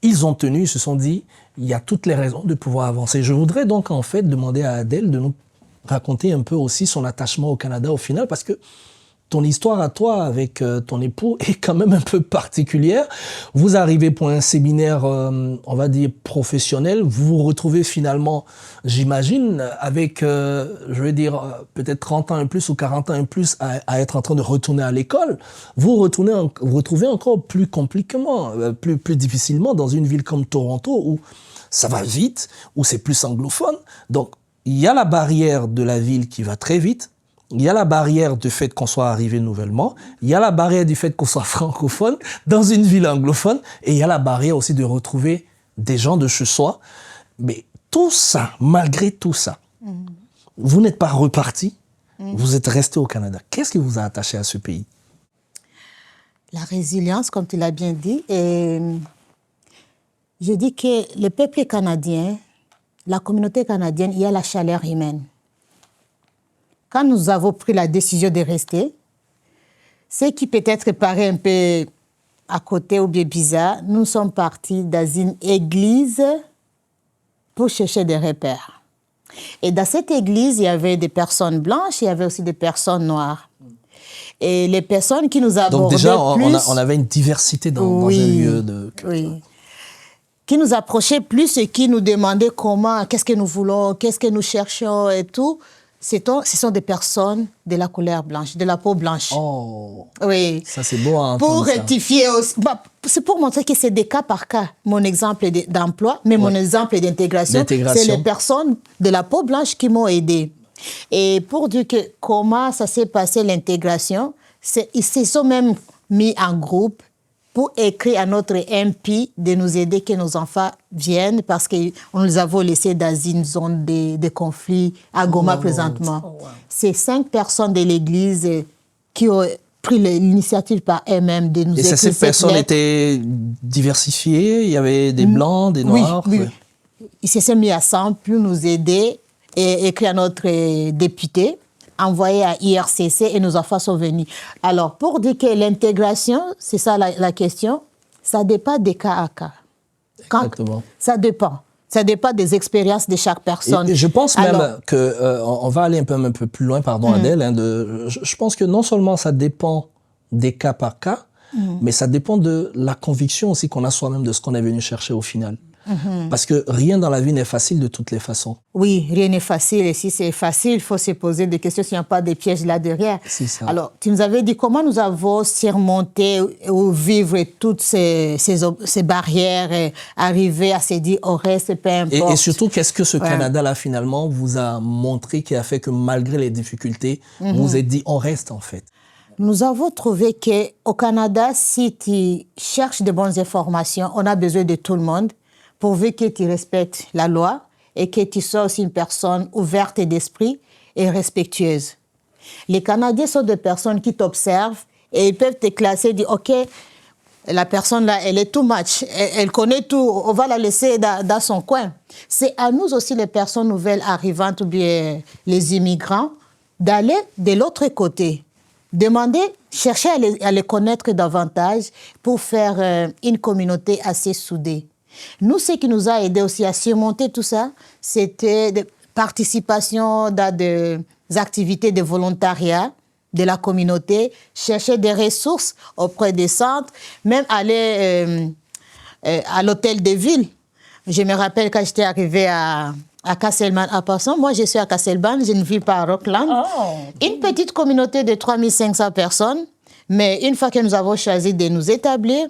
ils ont tenu, ils se sont dit, il y a toutes les raisons de pouvoir avancer. Je voudrais donc en fait demander à Adèle de nous raconter un peu aussi son attachement au Canada au final, parce que ton histoire à toi avec ton époux est quand même un peu particulière. Vous arrivez pour un séminaire, on va dire, professionnel. Vous vous retrouvez finalement, j'imagine, avec, je vais dire, peut-être 30 ans et plus ou 40 ans et plus à être en train de retourner à l'école. Vous retrouvez encore plus compliquément, plus difficilement dans une ville comme Toronto où ça va vite, où c'est plus anglophone. Donc, il y a la barrière de la ville qui va très vite. Il y a la barrière du fait qu'on soit arrivé nouvellement, il y a la barrière du fait qu'on soit francophone dans une ville anglophone, et il y a la barrière aussi de retrouver des gens de chez soi. Mais tout ça, malgré tout ça, vous n'êtes pas reparti, vous êtes resté au Canada. Qu'est-ce qui vous a attaché à ce pays? La résilience, comme tu l'as bien dit. Et je dis que le peuple canadien, la communauté canadienne, il y a la chaleur humaine. Quand nous avons pris la décision de rester, ce qui peut-être paraît un peu à côté ou bien bizarre, nous sommes partis dans une église pour chercher des repères. Et dans cette église, il y avait des personnes blanches, il y avait aussi des personnes noires. Et les personnes qui nous abordaient Donc déjà, plus... on avait une diversité dans un lieu de... Oui. Qui nous approchaient plus et qui nous demandaient comment, qu'est-ce que nous voulons, qu'est-ce que nous cherchons et tout. Ce sont des personnes de la couleur blanche, de la peau blanche. Oh, oui. Ça c'est beau à entendre. Pour rectifier aussi, c'est pour montrer que c'est des cas par cas. Mon exemple d'emploi, mais mon exemple d'intégration, c'est les personnes de la peau blanche qui m'ont aidé. Et pour dire que comment ça s'est passé l'intégration, ils se sont même mis en groupe pour écrire à notre MP de nous aider que nos enfants viennent parce qu'on les avait laissés dans une zone de conflit à Goma présentement. Oh, wow. C'est 5 personnes de l'Église qui ont pris l'initiative par elles-mêmes de nous écrire. Et ces personnes étaient diversifiées? Il y avait des blancs, des noirs? Oui. Ils se sont mis ensemble pour nous aider et écrire à notre député, envoyé à IRCC et nos enfants sont venus. Alors, pour dire que l'intégration, c'est ça la question, ça dépend des cas à cas. Exactement. Ça dépend. Ça dépend des expériences de chaque personne. Et je pense même qu'on va aller un peu plus loin, pardon Adèle, je pense que non seulement ça dépend des cas par cas, mais ça dépend de la conviction aussi qu'on a soi-même de ce qu'on est venu chercher au final. Parce que rien dans la vie n'est facile de toutes les façons. Oui, rien n'est facile. Et si c'est facile, il faut se poser des questions s'il n'y a pas des pièges là derrière. C'est ça. Alors, tu nous avais dit comment nous avons surmonté ou vivre toutes ces barrières et arriver à se dire on reste, peu importe. Et surtout, qu'est-ce que ce Canada-là, finalement, vous a montré qui a fait que malgré les difficultés, vous vous êtes dit on reste en fait? Nous avons trouvé qu'au Canada, si tu cherches de bonnes informations, on a besoin de tout le monde, pourvu que tu respectes la loi et que tu sois aussi une personne ouverte d'esprit et respectueuse. Les Canadiens sont des personnes qui t'observent et ils peuvent te classer et dire « Ok, la personne là, elle est too much, elle connaît tout, on va la laisser dans son coin ». C'est à nous aussi, les personnes nouvelles arrivantes ou bien les immigrants, d'aller de l'autre côté. Demander, chercher à les connaître davantage pour faire une communauté assez soudée. Nous, ce qui nous a aidé aussi à surmonter tout ça, c'était de participation dans des activités de volontariat de la communauté, chercher des ressources auprès des centres, même aller à l'hôtel de ville. Je me rappelle quand j'étais arrivée à Casselman, à passant. Moi, je suis à Casselman, je ne vis pas à Rockland. Oh. Une petite communauté de 3500 personnes, mais une fois que nous avons choisi de nous établir,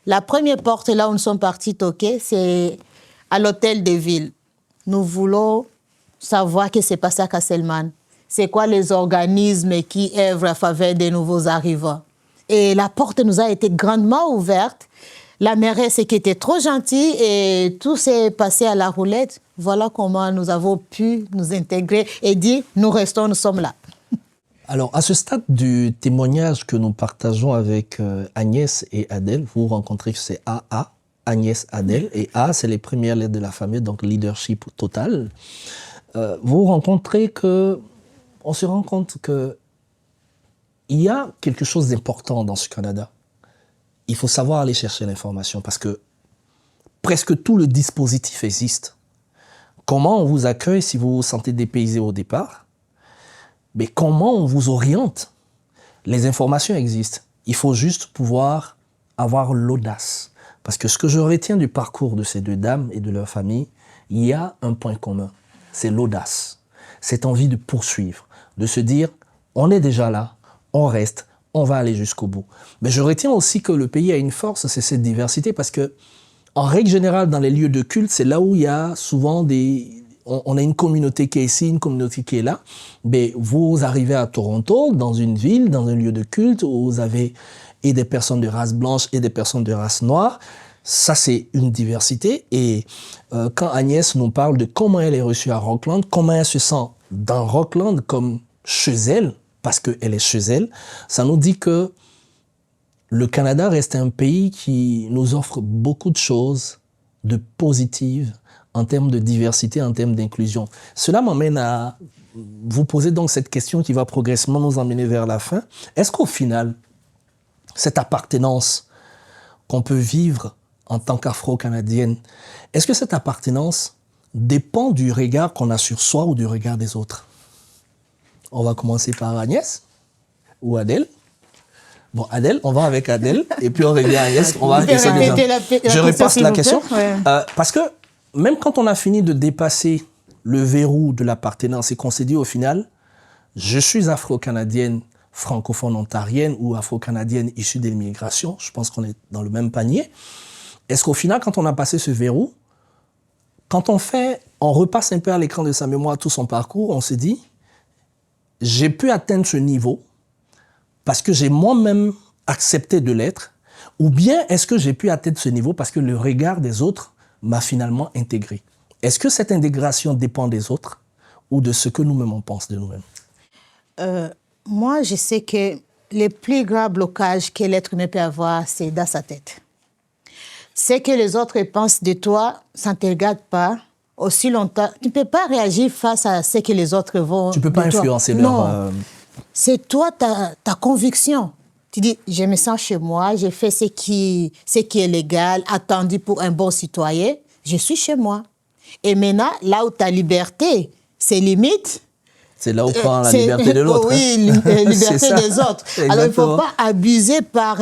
la première porte là où nous sommes partis toquer, c'est à l'hôtel de ville. Nous voulons savoir ce qui s'est passé à Casselman. C'est quoi les organismes qui œuvrent à faveur des nouveaux arrivants. Et la porte nous a été grandement ouverte. La mairesse qui était trop gentille et tout s'est passé à la roulette. Voilà comment nous avons pu nous intégrer et dire, nous restons, nous sommes là. Alors, à ce stade du témoignage que nous partageons avec Agnès et Adèle, vous rencontrez que c'est AA, Agnès, Adèle, et A, c'est les premières lettres de la famille, donc leadership total. Vous rencontrez que, on se rend compte que il y a quelque chose d'important dans ce Canada. Il faut savoir aller chercher l'information parce que presque tout le dispositif existe. Comment on vous accueille si vous vous sentez dépaysé au départ? Mais comment on vous oriente? Les informations existent. Il faut juste pouvoir avoir l'audace. Parce que ce que je retiens du parcours de ces deux dames et de leur famille, il y a un point commun. C'est l'audace. Cette envie de poursuivre, de se dire, on est déjà là, on reste, on va aller jusqu'au bout. Mais je retiens aussi que le pays a une force, c'est cette diversité, parce que, en règle générale, dans les lieux de culte, c'est là où il y a souvent on a une communauté qui est ici, une communauté qui est là. Mais vous arrivez à Toronto, dans une ville, dans un lieu de culte, où vous avez et des personnes de race blanche et des personnes de race noire. Ça, c'est une diversité. Et quand Agnès nous parle de comment elle est reçue à Rockland, comment elle se sent dans Rockland comme chez elle, parce qu'elle est chez elle, ça nous dit que le Canada reste un pays qui nous offre beaucoup de choses de positives en termes de diversité, en termes d'inclusion. Cela m'amène à vous poser donc cette question qui va progressivement nous emmener vers la fin. Est-ce qu'au final, cette appartenance qu'on peut vivre en tant qu'Afro-Canadienne, est-ce que cette appartenance dépend du regard qu'on a sur soi ou du regard des autres? On va commencer par Agnès ou Adèle. Bon, Adèle, on va avec Adèle et puis on revient à Agnès. On va je repasse la question. Ouais. Parce que même quand on a fini de dépasser le verrou de l'appartenance et qu'on s'est dit au final, je suis afro-canadienne, francophone ontarienne ou afro-canadienne issue de l'immigration, je pense qu'on est dans le même panier. Est-ce qu'au final, quand on a passé ce verrou, quand on repasse un peu à l'écran de sa mémoire tout son parcours, on se dit, j'ai pu atteindre ce niveau parce que j'ai moi-même accepté de l'être, ou bien est-ce que j'ai pu atteindre ce niveau parce que le regard des autres m'a finalement intégré? Est-ce que cette intégration dépend des autres ou de ce que nous-mêmes on pense de nous-mêmes? Moi, je sais que le plus grand blocage que l'être humain peut avoir, c'est dans sa tête. Ce que les autres pensent de toi, ça ne te regarde pas aussi longtemps. Tu ne peux pas réagir face à ce que les autres vont. Tu ne peux pas influencer leur... Non. C'est toi, ta conviction. Tu dis, je me sens chez moi, j'ai fait ce qui est légal, attendu pour un bon citoyen, je suis chez moi. Et maintenant, là où ta liberté, c'est limite. C'est là où prend la liberté de l'autre. Oui, hein? la liberté des autres. Alors, il ne faut pas abuser par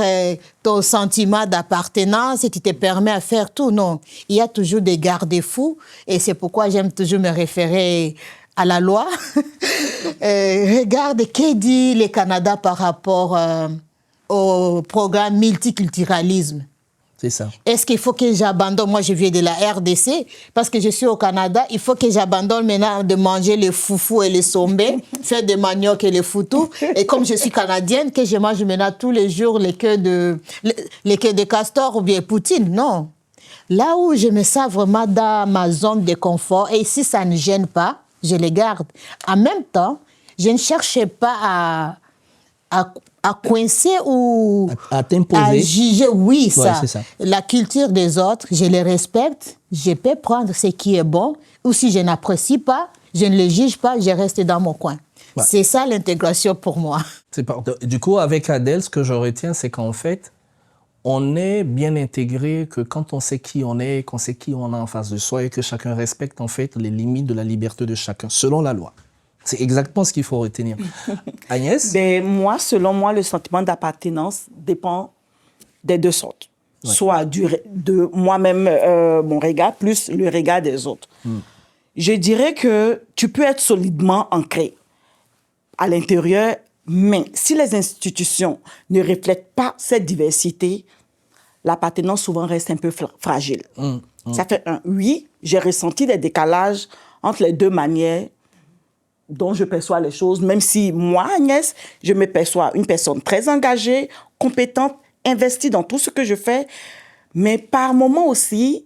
ton sentiment d'appartenance et tu te permets à faire tout. Non, il y a toujours des garde-fous et c'est pourquoi j'aime toujours me référer à la loi. Regarde, que dit le Canada par rapport au programme multiculturalisme? C'est ça. Est-ce qu'il faut que j'abandonne? Moi, je viens de la RDC, parce que je suis au Canada. Il faut que j'abandonne maintenant de manger les foufous et les sombés, faire des maniocs et les foutous. Et comme je suis canadienne, que je mange maintenant tous les jours les queues de castor ou bien poutine. Non. Là où je me sens vraiment dans ma zone de confort, et si ça ne gêne pas, je les garde. En même temps, je ne cherchais pas à coincer ou à t'imposer. À juger, oui, Ouais, c'est ça. La culture des autres, je les respecte. Je peux prendre ce qui est bon. Ou si je n'apprécie pas, je ne le juge pas, je reste dans mon coin. Ouais. C'est ça l'intégration pour moi. Du coup, avec Adèle, ce que je retiens, c'est qu'en fait, on est bien intégré que quand on sait qui on est, qu'on sait qui on a en face de soi et que chacun respecte en fait les limites de la liberté de chacun, selon la loi. C'est exactement ce qu'il faut retenir. Agnès? Moi, selon moi, le sentiment d'appartenance dépend des deux sortes. Ouais. Soit de moi-même, mon regard, plus le regard des autres. Je dirais que tu peux être solidement ancré à l'intérieur, mais si les institutions ne reflètent pas cette diversité, l'appartenance souvent reste un peu fragile. Ça fait oui, j'ai ressenti des décalages entre les deux manières dont je perçois les choses, même si moi, Agnès, je me perçois une personne très engagée, compétente, investie dans tout ce que je fais, mais par moments aussi,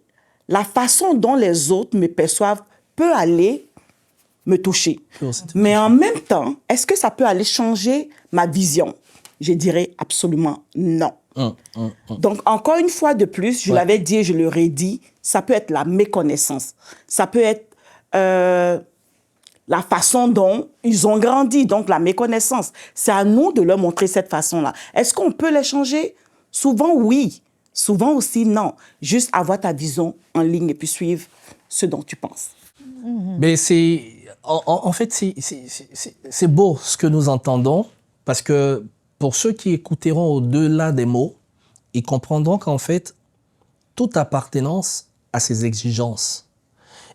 la façon dont les autres me perçoivent peut aller me toucher. Curiosité Mais en même temps, est-ce que ça peut aller changer ma vision? Je dirais absolument non. Donc, encore une fois de plus, je l'avais dit et je le redis, ça peut être la méconnaissance. Ça peut être la façon dont ils ont grandi, donc la méconnaissance. C'est à nous de leur montrer cette façon-là. Est-ce qu'on peut les changer? Souvent, oui. Souvent aussi, non. Juste avoir ta vision en ligne et puis suivre ce dont tu penses. Mais c'est... En fait, c'est beau ce que nous entendons, parce que pour ceux qui écouteront au-delà des mots, ils comprendront qu'en fait, toute appartenance a ses exigences.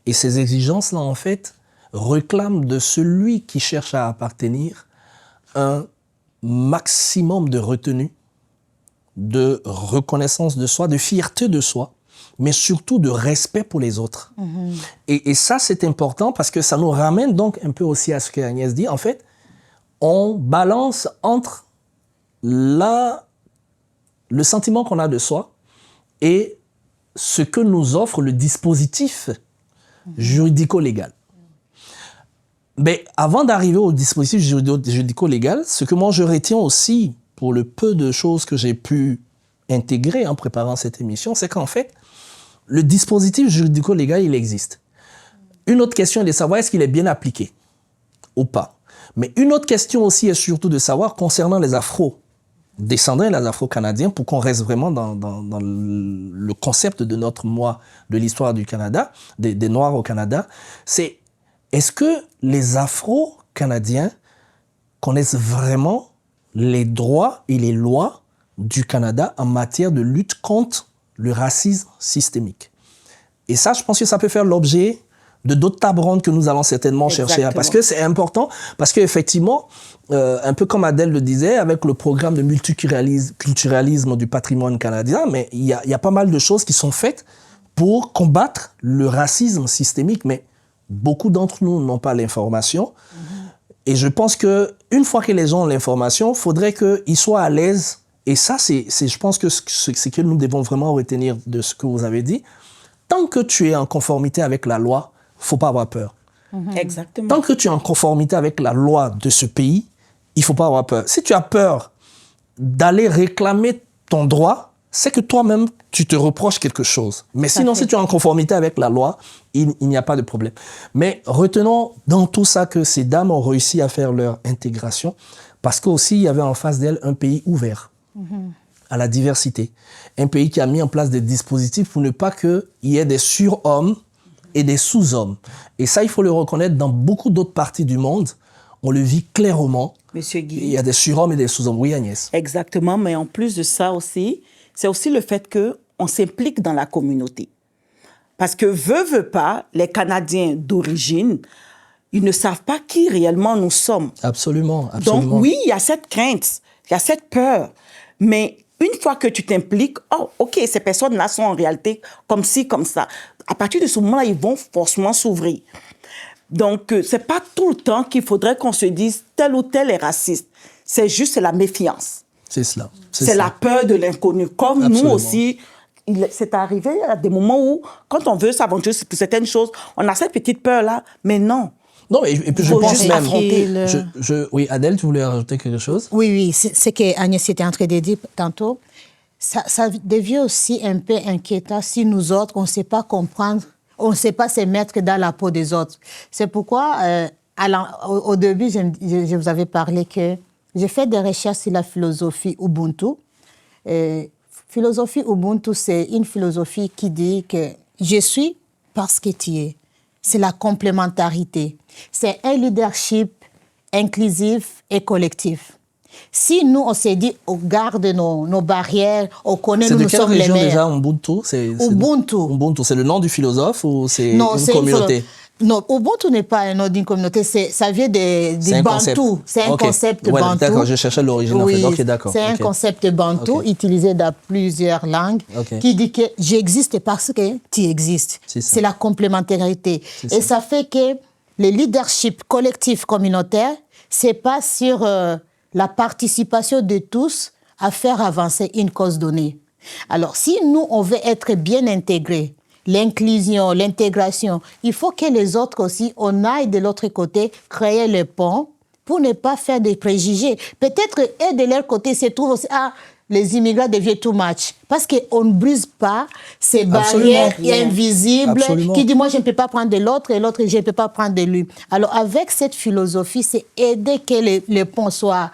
Et ces exigences-là, en fait, réclament de celui qui cherche à appartenir un maximum de retenue, de reconnaissance de soi, de fierté de soi, mais surtout de respect pour les autres. Et ça, c'est important parce que ça nous ramène donc un peu aussi à ce qu'Agnès dit. En fait, on balance entre le sentiment qu'on a de soi et ce que nous offre le dispositif juridico-légal. Mais avant d'arriver au dispositif juridico-légal, ce que moi je retiens aussi pour le peu de choses que j'ai pu intégrer en préparant cette émission, c'est qu'en fait, le dispositif juridico-légal, il existe. Une autre question est de savoir est-ce qu'il est bien appliqué ou pas. Mais une autre question aussi est surtout de savoir concernant les Afro-descendants et les Afro-Canadiens, pour qu'on reste vraiment dans le concept de notre mois de l'histoire du Canada, des Noirs au Canada, c'est est-ce que les Afro-Canadiens connaissent vraiment les droits et les lois du Canada en matière de lutte contre le racisme systémique? Et ça, je pense que ça peut faire l'objet de d'autres tables rondes que nous allons certainement chercher. Parce que c'est important, parce qu'effectivement, un peu comme Adèle le disait, avec le programme de multiculturalisme du patrimoine canadien, mais il y a pas mal de choses qui sont faites pour combattre le racisme systémique, mais beaucoup d'entre nous n'ont pas l'information. Et je pense qu'une fois que les gens ont l'information, il faudrait qu'ils soient à l'aise. Et ça, je pense que c'est que nous devons vraiment retenir de ce que vous avez dit. Tant que tu es en conformité avec la loi, il ne faut pas avoir peur. Exactement. Tant que tu es en conformité avec la loi de ce pays, il ne faut pas avoir peur. Si tu as peur d'aller réclamer ton droit, c'est que toi-même, tu te reproches quelque chose. Mais sinon, si tu es en conformité avec la loi, il n'y a pas de problème. Mais retenons dans tout ça que ces dames ont réussi à faire leur intégration parce qu'aussi, il y avait en face d'elles un pays ouvert à la diversité. Un pays qui a mis en place des dispositifs pour ne pas qu'il y ait des surhommes et des sous-hommes. Et ça, il faut le reconnaître, dans beaucoup d'autres parties du monde, on le vit clairement. Monsieur Guy. Il y a des surhommes et des sous-hommes. Oui, Agnès. Exactement, mais en plus de ça aussi, c'est aussi le fait qu'on s'implique dans la communauté. Parce que veut pas, les Canadiens d'origine, ils ne savent pas qui réellement nous sommes. Absolument, absolument. Donc oui, il y a cette crainte, il y a cette peur. Mais une fois que tu t'impliques, oh, OK, ces personnes-là sont en réalité comme ci, comme ça. À partir de ce moment-là, ils vont forcément s'ouvrir. Donc, c'est pas tout le temps qu'il faudrait qu'on se dise tel ou tel est raciste. C'est juste la méfiance. C'est cela. C'est la peur de l'inconnu. Comme Absolument. nous aussi, c'est arrivé à des moments où, quand on veut s'aventurer pour certaines choses, on a cette petite peur-là, mais non. Non, et puis je Faut pense juste même... affronter Oui, Adèle, tu voulais rajouter quelque chose? Oui, c'est ce qu'Agnès était en train de dire tantôt. Ça devient aussi un peu inquiétant si nous autres, on ne sait pas comprendre, on ne sait pas se mettre dans la peau des autres. C'est pourquoi, au début, je vous avais parlé que j'ai fait des recherches sur la philosophie Ubuntu. Philosophie Ubuntu, c'est une philosophie qui dit que je suis parce que tu es. C'est la complémentarité. C'est un leadership inclusif et collectif. Si nous, on s'est dit, on garde nos barrières, on connaît, nous sommes les meilleurs. C'est de quelle région déjà, Ubuntu? Ubuntu. Ubuntu, c'est le nom du philosophe ou c'est une communauté? Non, Ubuntu n'est pas un nom d'une communauté, ça vient des Bantou. C'est un concept Bantou. D'accord, je cherchais l'origine en fait. Ok, d'accord. C'est un concept Bantou utilisé dans plusieurs langues qui dit que j'existe parce que tu existes. C'est la complémentarité. Et ça fait que le leadership collectif communautaire, c'est pas sur la participation de tous à faire avancer une cause donnée. Alors, si nous, on veut être bien intégrés, l'inclusion, l'intégration. Il faut que les autres aussi, on aille de l'autre côté, créer le pont pour ne pas faire des préjugés. Peut-être eux, de leur côté, se trouvent aussi, les immigrants deviennent too much. Parce qu'on ne brise pas ces barrières invisibles qui disent, moi, je ne peux pas prendre de l'autre et l'autre, je ne peux pas prendre de lui. Alors, avec cette philosophie, c'est aider que le pont soit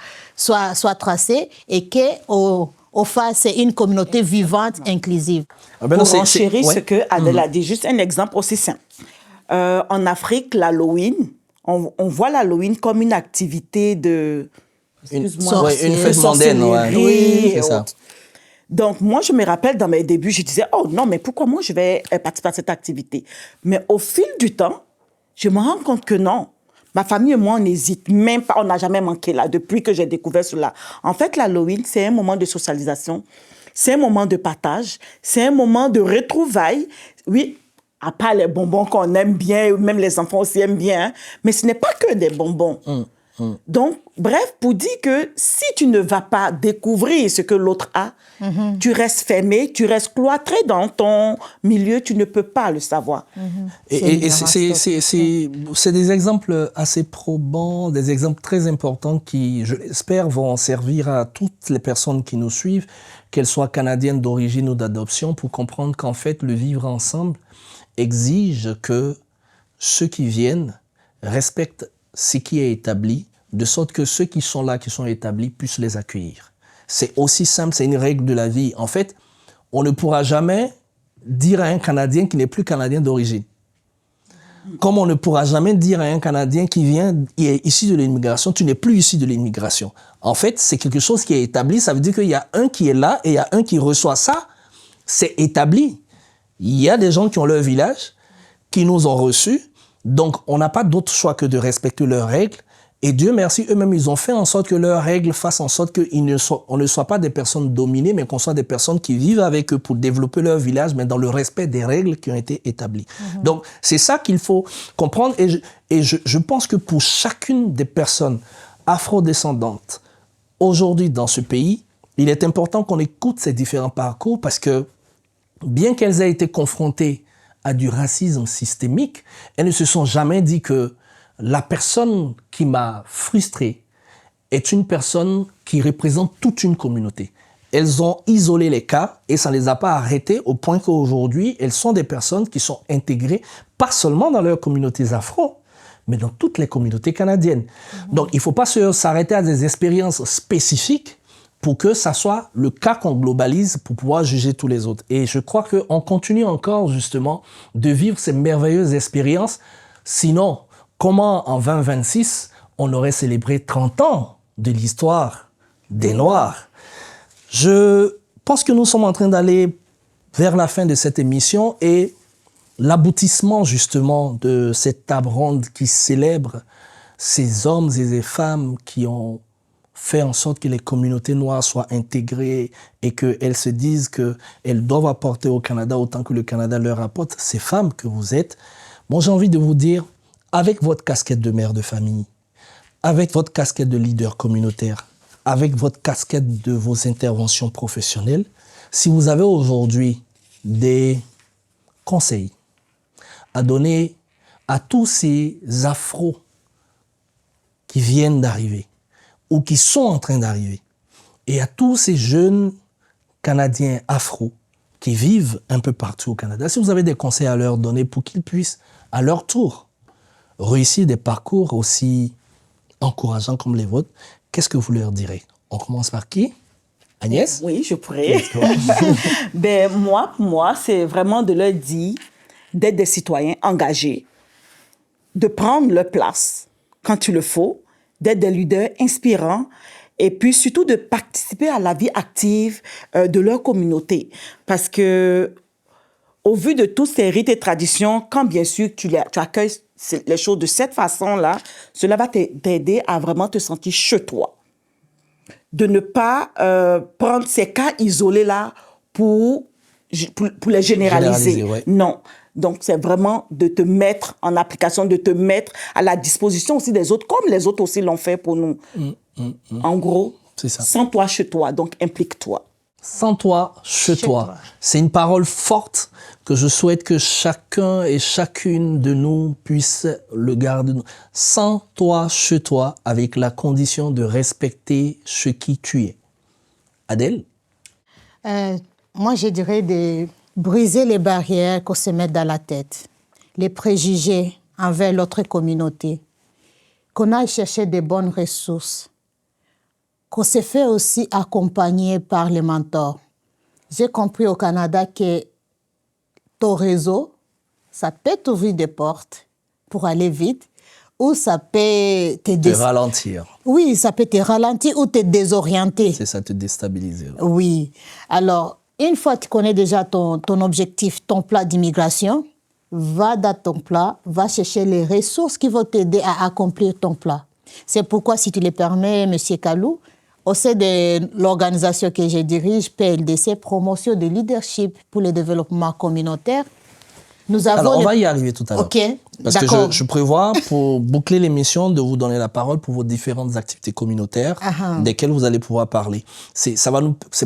tracé et qu'au face, c'est une communauté vivante, inclusive. Pour enchérir ce que Adèle a dit, juste un exemple aussi simple. En Afrique, l'Halloween, on voit l'Halloween comme une activité de... une fête mondaine. Oui, c'est ça. Donc, moi, je me rappelle, dans mes débuts, je disais, oh non, mais pourquoi moi, je vais participer à cette activité? Mais au fil du temps, je me rends compte que non. Ma famille et moi, on n'hésite même pas, on n'a jamais manqué là, depuis que j'ai découvert cela. En fait, l'Halloween, c'est un moment de socialisation, c'est un moment de partage, c'est un moment de retrouvailles. Oui, à part les bonbons qu'on aime bien, même les enfants aussi aiment bien, hein, mais ce n'est pas que des bonbons. Donc, bref, pour dire que si tu ne vas pas découvrir ce que l'autre a, tu restes fermé, tu restes cloîtré dans ton milieu, tu ne peux pas le savoir. Et c'est des exemples assez probants, des exemples très importants qui, je l'espère, vont servir à toutes les personnes qui nous suivent, qu'elles soient canadiennes d'origine ou d'adoption, pour comprendre qu'en fait, le vivre ensemble exige que ceux qui viennent respectent ce qui est établi, de sorte que ceux qui sont là, qui sont établis, puissent les accueillir. C'est aussi simple, c'est une règle de la vie. En fait, on ne pourra jamais dire à un Canadien qui n'est plus Canadien d'origine. Comme on ne pourra jamais dire à un Canadien qui est issu de l'immigration, tu n'es plus issu de l'immigration. En fait, c'est quelque chose qui est établi, ça veut dire qu'il y a un qui est là et il y a un qui reçoit ça. C'est établi. Il y a des gens qui ont leur village, qui nous ont reçus, donc on n'a pas d'autre choix que de respecter leurs règles. Et Dieu merci, eux-mêmes, ils ont fait en sorte que leurs règles fassent en sorte qu'on ne soit pas des personnes dominées, mais qu'on soit des personnes qui vivent avec eux pour développer leur village, mais dans le respect des règles qui ont été établies. Donc, c'est ça qu'il faut comprendre. Et je pense que pour chacune des personnes afrodescendantes, aujourd'hui dans ce pays, il est important qu'on écoute ces différents parcours parce que, bien qu'elles aient été confrontées à du racisme systémique, elles ne se sont jamais dit que la personne qui m'a frustré est une personne qui représente toute une communauté. Elles ont isolé les cas et ça ne les a pas arrêtées au point qu'aujourd'hui, elles sont des personnes qui sont intégrées, pas seulement dans leurs communautés afro, mais dans toutes les communautés canadiennes. Donc, il ne faut pas s'arrêter à des expériences spécifiques pour que ça soit le cas qu'on globalise pour pouvoir juger tous les autres. Et je crois qu'on continue encore justement de vivre ces merveilleuses expériences. Sinon, comment en 2026, on aurait célébré 30 ans de l'histoire des Noirs? Je pense que nous sommes en train d'aller vers la fin de cette émission et l'aboutissement justement de cette table ronde qui célèbre ces hommes et ces femmes qui ont fait en sorte que les communautés noires soient intégrées et qu'elles se disent qu'elles doivent apporter au Canada autant que le Canada leur apporte, ces femmes que vous êtes. Bon, j'ai envie de vous dire, avec votre casquette de mère de famille, avec votre casquette de leader communautaire, avec votre casquette de vos interventions professionnelles, si vous avez aujourd'hui des conseils à donner à tous ces afros qui viennent d'arriver ou qui sont en train d'arriver et à tous ces jeunes Canadiens afro qui vivent un peu partout au Canada, si vous avez des conseils à leur donner pour qu'ils puissent, à leur tour, réussir des parcours aussi encourageants comme les vôtres, qu'est-ce que vous leur direz? On commence par qui? Agnès? Oui, je pourrais. Ben, moi, c'est vraiment de leur dire d'être des citoyens engagés, de prendre leur place quand il le faut, d'être des leaders inspirants et puis surtout de participer à la vie active de leur communauté. Parce que, au vu de tous ces rites et traditions, quand bien sûr tu accueilles les choses de cette façon-là, cela va t'aider à vraiment te sentir chez toi. De ne pas prendre ces cas isolés-là pour les généraliser. Ouais. Non. Donc, c'est vraiment de te mettre en application, de te mettre à la disposition aussi des autres, comme les autres aussi l'ont fait pour nous. En gros, c'est ça. sens-toi chez toi, donc implique-toi. Sans toi, chez toi. C'est une parole forte que je souhaite que chacun et chacune de nous puisse le garder. Sans toi, chez toi, avec la condition de respecter ce qui tu es. Adèle? Moi, je dirais de briser les barrières qu'on se met dans la tête, les préjugés envers l'autre communauté, qu'on aille chercher des bonnes ressources, qu'on se fait aussi accompagner par les mentors. J'ai compris au Canada que ton réseau, ça peut t'ouvrir des portes pour aller vite, ou ça peut te ralentir. Oui, ça peut te ralentir ou te désorienter. C'est ça, te déstabiliser. Oui. Alors, une fois que tu connais déjà ton objectif, ton plan d'immigration, va dans ton plan, va chercher les ressources qui vont t'aider à accomplir ton plan. C'est pourquoi, si tu le permets, M. Kalou, au sein de l'organisation que je dirige, PLDC, Promotion de leadership pour le développement communautaire, nous avons... Alors, on va y arriver tout à l'heure. OK, parce que je prévois, pour boucler l'émission, de vous donner la parole pour vos différentes activités communautaires desquelles vous allez pouvoir parler. C'est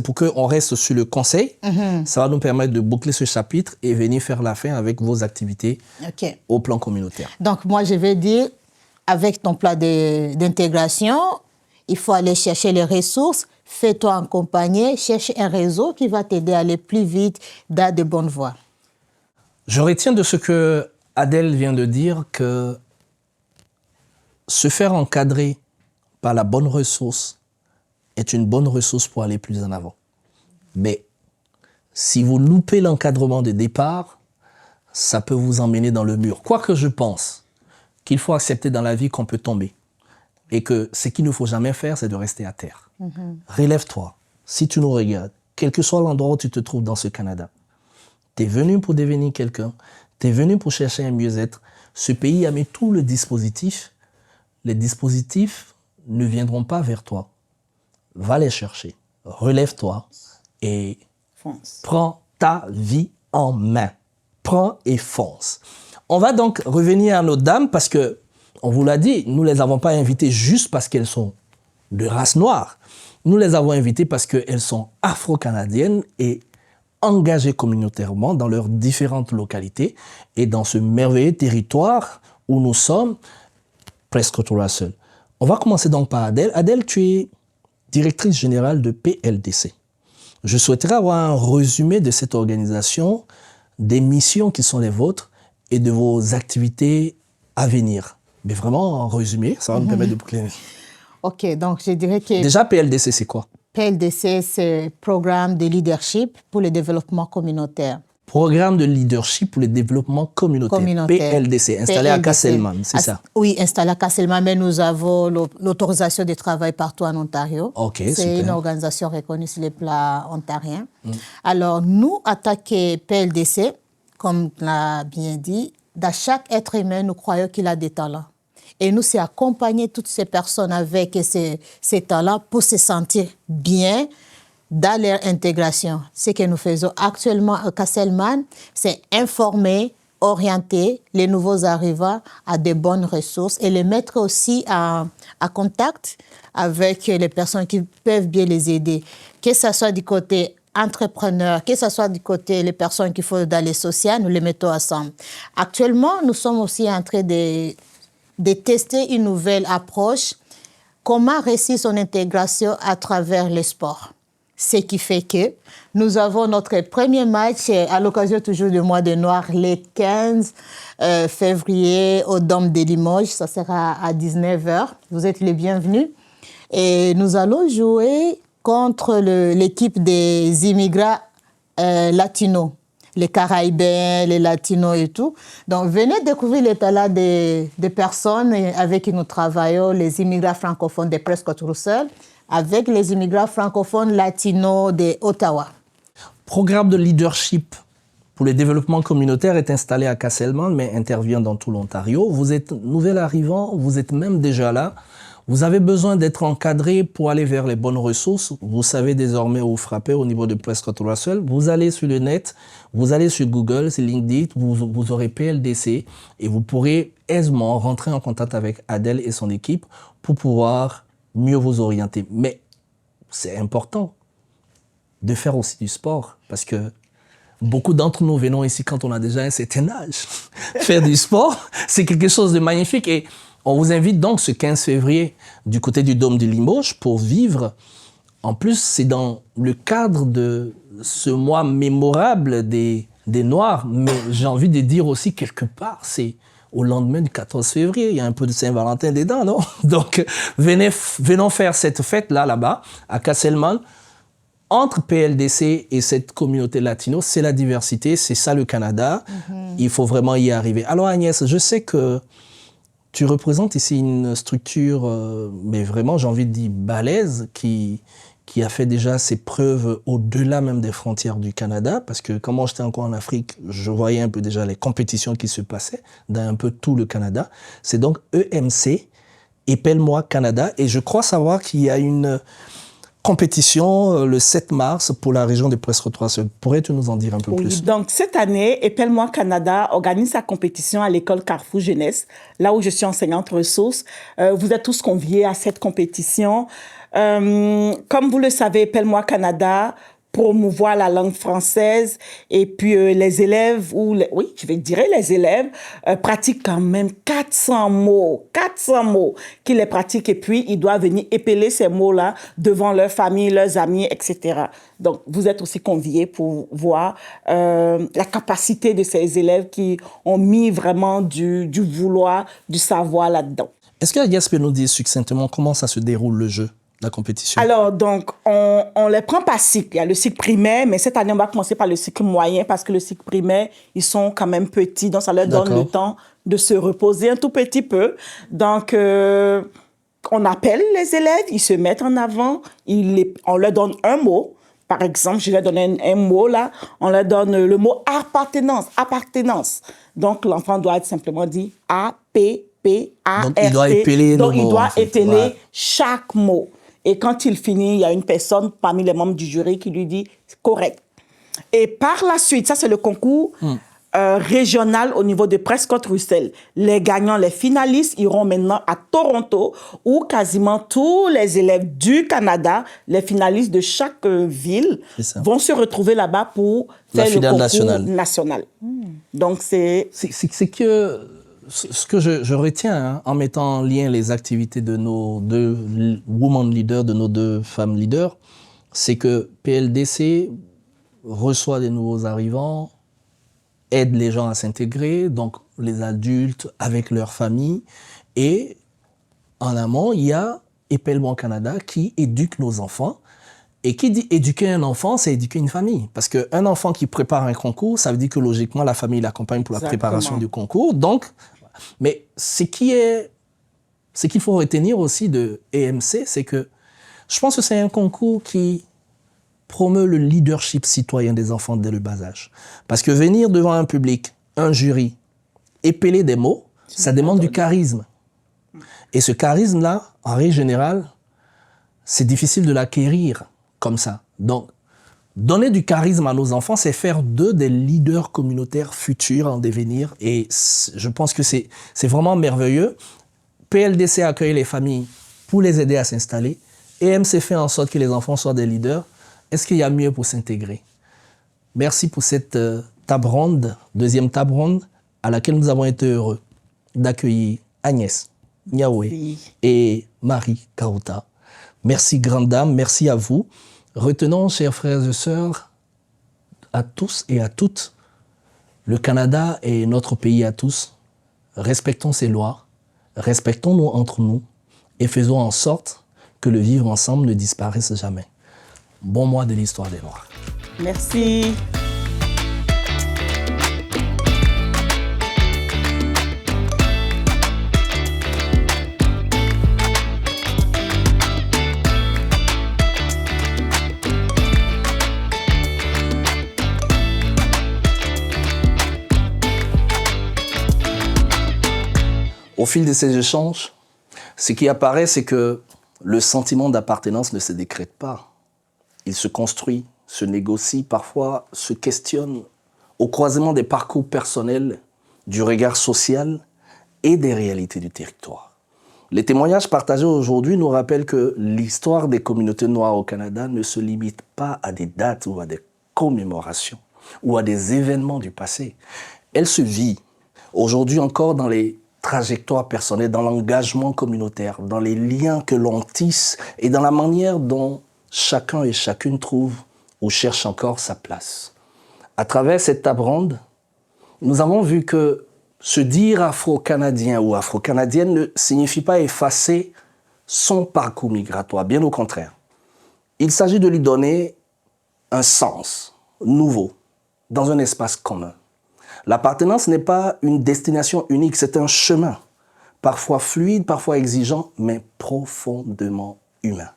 pour qu'on reste sur le conseil. Ça va nous permettre de boucler ce chapitre et venir faire la fin avec vos activités au plan communautaire. Donc, moi, je vais dire, avec ton plan d'intégration, il faut aller chercher les ressources, fais-toi accompagner, cherche un réseau qui va t'aider à aller plus vite dans de bonnes voies. Je retiens de ce que Adèle vient de dire que se faire encadrer par la bonne ressource est une bonne ressource pour aller plus en avant. Mais si vous loupez l'encadrement de départ, ça peut vous emmener dans le mur. Quoique je pense qu'il faut accepter dans la vie qu'on peut tomber et que ce qu'il ne faut jamais faire, c'est de rester à terre. Relève-toi. Si tu nous regardes, quel que soit l'endroit où tu te trouves dans ce Canada, tu es venu pour devenir quelqu'un, tu es venu pour chercher un mieux-être. Ce pays a mis tout le dispositif. Les dispositifs ne viendront pas vers toi. Va les chercher. Relève-toi et prends ta vie en main. Prends et fonce. On va donc revenir à nos dames parce que, on vous l'a dit, nous ne les avons pas invitées juste parce qu'elles sont de race noire. Nous les avons invitées parce qu'elles sont afro-canadiennes et engagées communautairement dans leurs différentes localités et dans ce merveilleux territoire où nous sommes, presque tout seul. On va commencer donc par Adèle. Adèle, tu es directrice générale de PLDC. Je souhaiterais avoir un résumé de cette organisation, des missions qui sont les vôtres et de vos activités à venir. Mais vraiment en résumé, ça va nous permettre de boucler. OK, donc je dirais que... Déjà, PLDC, c'est quoi? PLDC, c'est Programme de leadership pour le développement communautaire. Programme de leadership pour le développement communautaire. PLDC, installé à Casselman, c'est ça? Oui, installé à Casselman, mais nous avons l'autorisation de travail partout en Ontario. OK, c'est une organisation reconnue sur les plans ontariens. Alors, nous, attaquer PLDC, comme l'a bien dit, dans chaque être humain, nous croyons qu'il a des talents. Et nous, c'est accompagner toutes ces personnes avec ces talents pour se sentir bien dans leur intégration. Ce que nous faisons actuellement à Casselman, c'est informer, orienter les nouveaux arrivants à de bonnes ressources et les mettre aussi en contact avec les personnes qui peuvent bien les aider. Que ce soit du côté entrepreneurs, que ce soit du côté les personnes qui font dans les sociales, nous les mettons ensemble. Actuellement, nous sommes aussi en train de tester une nouvelle approche, comment réussir son intégration à travers le sport. Ce qui fait que nous avons notre premier match à l'occasion toujours du mois de Noir, le 15 février au Dôme de Limoges. Ça sera à 19h. Vous êtes les bienvenus. Et nous allons jouer contre l'équipe des immigrants latinos, les Caraïbens, les Latinos et tout. Donc, venez découvrir les talents des personnes avec qui nous travaillons, les immigrants francophones de Prescott-Russell, avec les immigrants francophones latinos d'Ottawa. Programme de leadership pour le développement communautaire est installé à Casselman, mais intervient dans tout l'Ontario. Vous êtes nouvel arrivant, vous êtes même déjà là. Vous avez besoin d'être encadré pour aller vers les bonnes ressources. Vous savez désormais où frapper au niveau de Prescott-Russell. Vous allez sur le net, vous allez sur Google, sur LinkedIn, vous aurez PLDC et vous pourrez aisément rentrer en contact avec Adèle et son équipe pour pouvoir mieux vous orienter. Mais c'est important de faire aussi du sport. Parce que beaucoup d'entre nous venons ici quand on a déjà un certain âge. Faire du sport, c'est quelque chose de magnifique. Et on vous invite donc ce 15 février du côté du Dôme de Limoges pour vivre. En plus, c'est dans le cadre de ce mois mémorable des Noirs. Mais j'ai envie de dire aussi quelque part, c'est au lendemain du 14 février. Il y a un peu de Saint-Valentin dedans, non? Donc, venons faire cette fête-là, là-bas, à Castelman. Entre PLDC et cette communauté latino, c'est la diversité, c'est ça le Canada. Il faut vraiment y arriver. Alors Agnès, je sais que tu représentes ici une structure, mais vraiment, j'ai envie de dire, balèze, qui a fait déjà ses preuves au-delà même des frontières du Canada, parce que quand moi j'étais encore en Afrique, je voyais un peu déjà les compétitions qui se passaient dans un peu tout le Canada. C'est donc EMC, Épelle-moi Canada, et je crois savoir qu'il y a une compétition le 7 mars pour la région de Presque-Trois-Sœurs. Pourrais-tu nous en dire un peu plus? Donc, cette année, Épelle-moi Canada organise sa compétition à l'école Carrefour Jeunesse, là où je suis enseignante ressources. Vous êtes tous conviés à cette compétition. Comme vous le savez, Épelle-moi Canada promouvoir la langue française et puis les élèves, oui, je vais dire les élèves, pratiquent quand même 400 mots qu'ils les pratiquent et puis ils doivent venir épeler ces mots-là devant leur famille, leurs amis, etc. Donc, vous êtes aussi conviés pour voir la capacité de ces élèves qui ont mis vraiment du vouloir, du savoir là-dedans. Est-ce que Agnès peut nous dire succinctement comment ça se déroule le jeu? La compétition? Alors, donc, on les prend par cycle. Il y a le cycle primaire, mais cette année, on va commencer par le cycle moyen parce que le cycle primaire, ils sont quand même petits, donc ça leur donne le temps de se reposer un tout petit peu. Donc, on appelle les élèves, ils se mettent en avant, on leur donne un mot. Par exemple, je vais donner un mot là, on leur donne le mot appartenance. Donc, l'enfant doit simplement dire A-P-P-A-R-T. Donc, il doit épeler Donc, le mot. il doit épeler chaque mot. Et quand il finit, il y a une personne parmi les membres du jury qui lui dit « correct ». Et par la suite, ça c'est le concours régional au niveau de Prescott-Russell. Les gagnants, les finalistes iront maintenant à Toronto où quasiment tous les élèves du Canada, les finalistes de chaque ville, vont se retrouver là-bas pour faire le concours national. Donc c'est que... Ce que je retiens en mettant en lien les activités de nos deux women leaders, de nos deux femmes leaders, c'est que PLDC reçoit des nouveaux arrivants, aide les gens à s'intégrer, donc les adultes avec leurs familles. Et en amont, il y a Épelle-moi Canada qui éduque nos enfants. Et qui dit éduquer un enfant, c'est éduquer une famille. Parce qu'un enfant qui prépare un concours, ça veut dire que logiquement, la famille l'accompagne pour la préparation du concours. Donc, mais ce qu'il faut retenir aussi de EMC, c'est que je pense que c'est un concours qui promeut le leadership citoyen des enfants dès le bas âge. Parce que venir devant un public, un jury, épeler des mots, ça demande du charisme. Et ce charisme-là, en règle générale, c'est difficile de l'acquérir comme ça. Donc, donner du charisme à nos enfants, c'est faire d'eux des leaders communautaires futurs en devenir. Et je pense que c'est vraiment merveilleux. PLDC accueille les familles pour les aider à s'installer. EMC fait en sorte que les enfants soient des leaders. Est-ce qu'il y a mieux pour s'intégrer? Merci pour cette table ronde, deuxième table ronde, à laquelle nous avons été heureux d'accueillir Agnès Niaoué et Marie Kaouta. Merci, grande dame, merci à vous. Retenons, chers frères et sœurs, à tous et à toutes, le Canada est notre pays à tous. Respectons ses lois, respectons-nous entre nous et faisons en sorte que le vivre ensemble ne disparaisse jamais. Bon mois de l'histoire des Noirs. Merci. Au fil de ces échanges, ce qui apparaît, c'est que le sentiment d'appartenance ne se décrète pas. Il se construit, se négocie, parfois se questionne au croisement des parcours personnels, du regard social et des réalités du territoire. Les témoignages partagés aujourd'hui nous rappellent que l'histoire des communautés noires au Canada ne se limite pas à des dates ou à des commémorations ou à des événements du passé. Elle se vit aujourd'hui encore dans les trajectoires personnelles, dans l'engagement communautaire, dans les liens que l'on tisse et dans la manière dont chacun et chacune trouve ou cherche encore sa place. À travers cette table ronde, nous avons vu que se dire afro-canadien ou afro-canadienne ne signifie pas effacer son parcours migratoire, bien au contraire. Il s'agit de lui donner un sens nouveau dans un espace commun. L'appartenance n'est pas une destination unique, c'est un chemin, parfois fluide, parfois exigeant, mais profondément humain.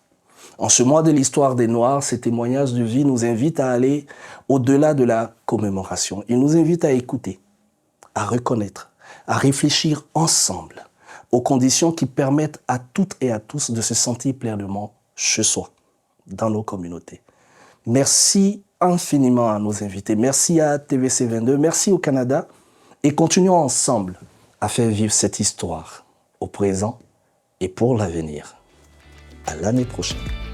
En ce mois de l'histoire des Noirs, ces témoignages de vie nous invitent à aller au-delà de la commémoration. Ils nous invitent à écouter, à reconnaître, à réfléchir ensemble aux conditions qui permettent à toutes et à tous de se sentir pleinement chez soi, dans nos communautés. Merci infiniment à nos invités. Merci à TVC 22, merci au Canada et continuons ensemble à faire vivre cette histoire au présent et pour l'avenir. À l'année prochaine.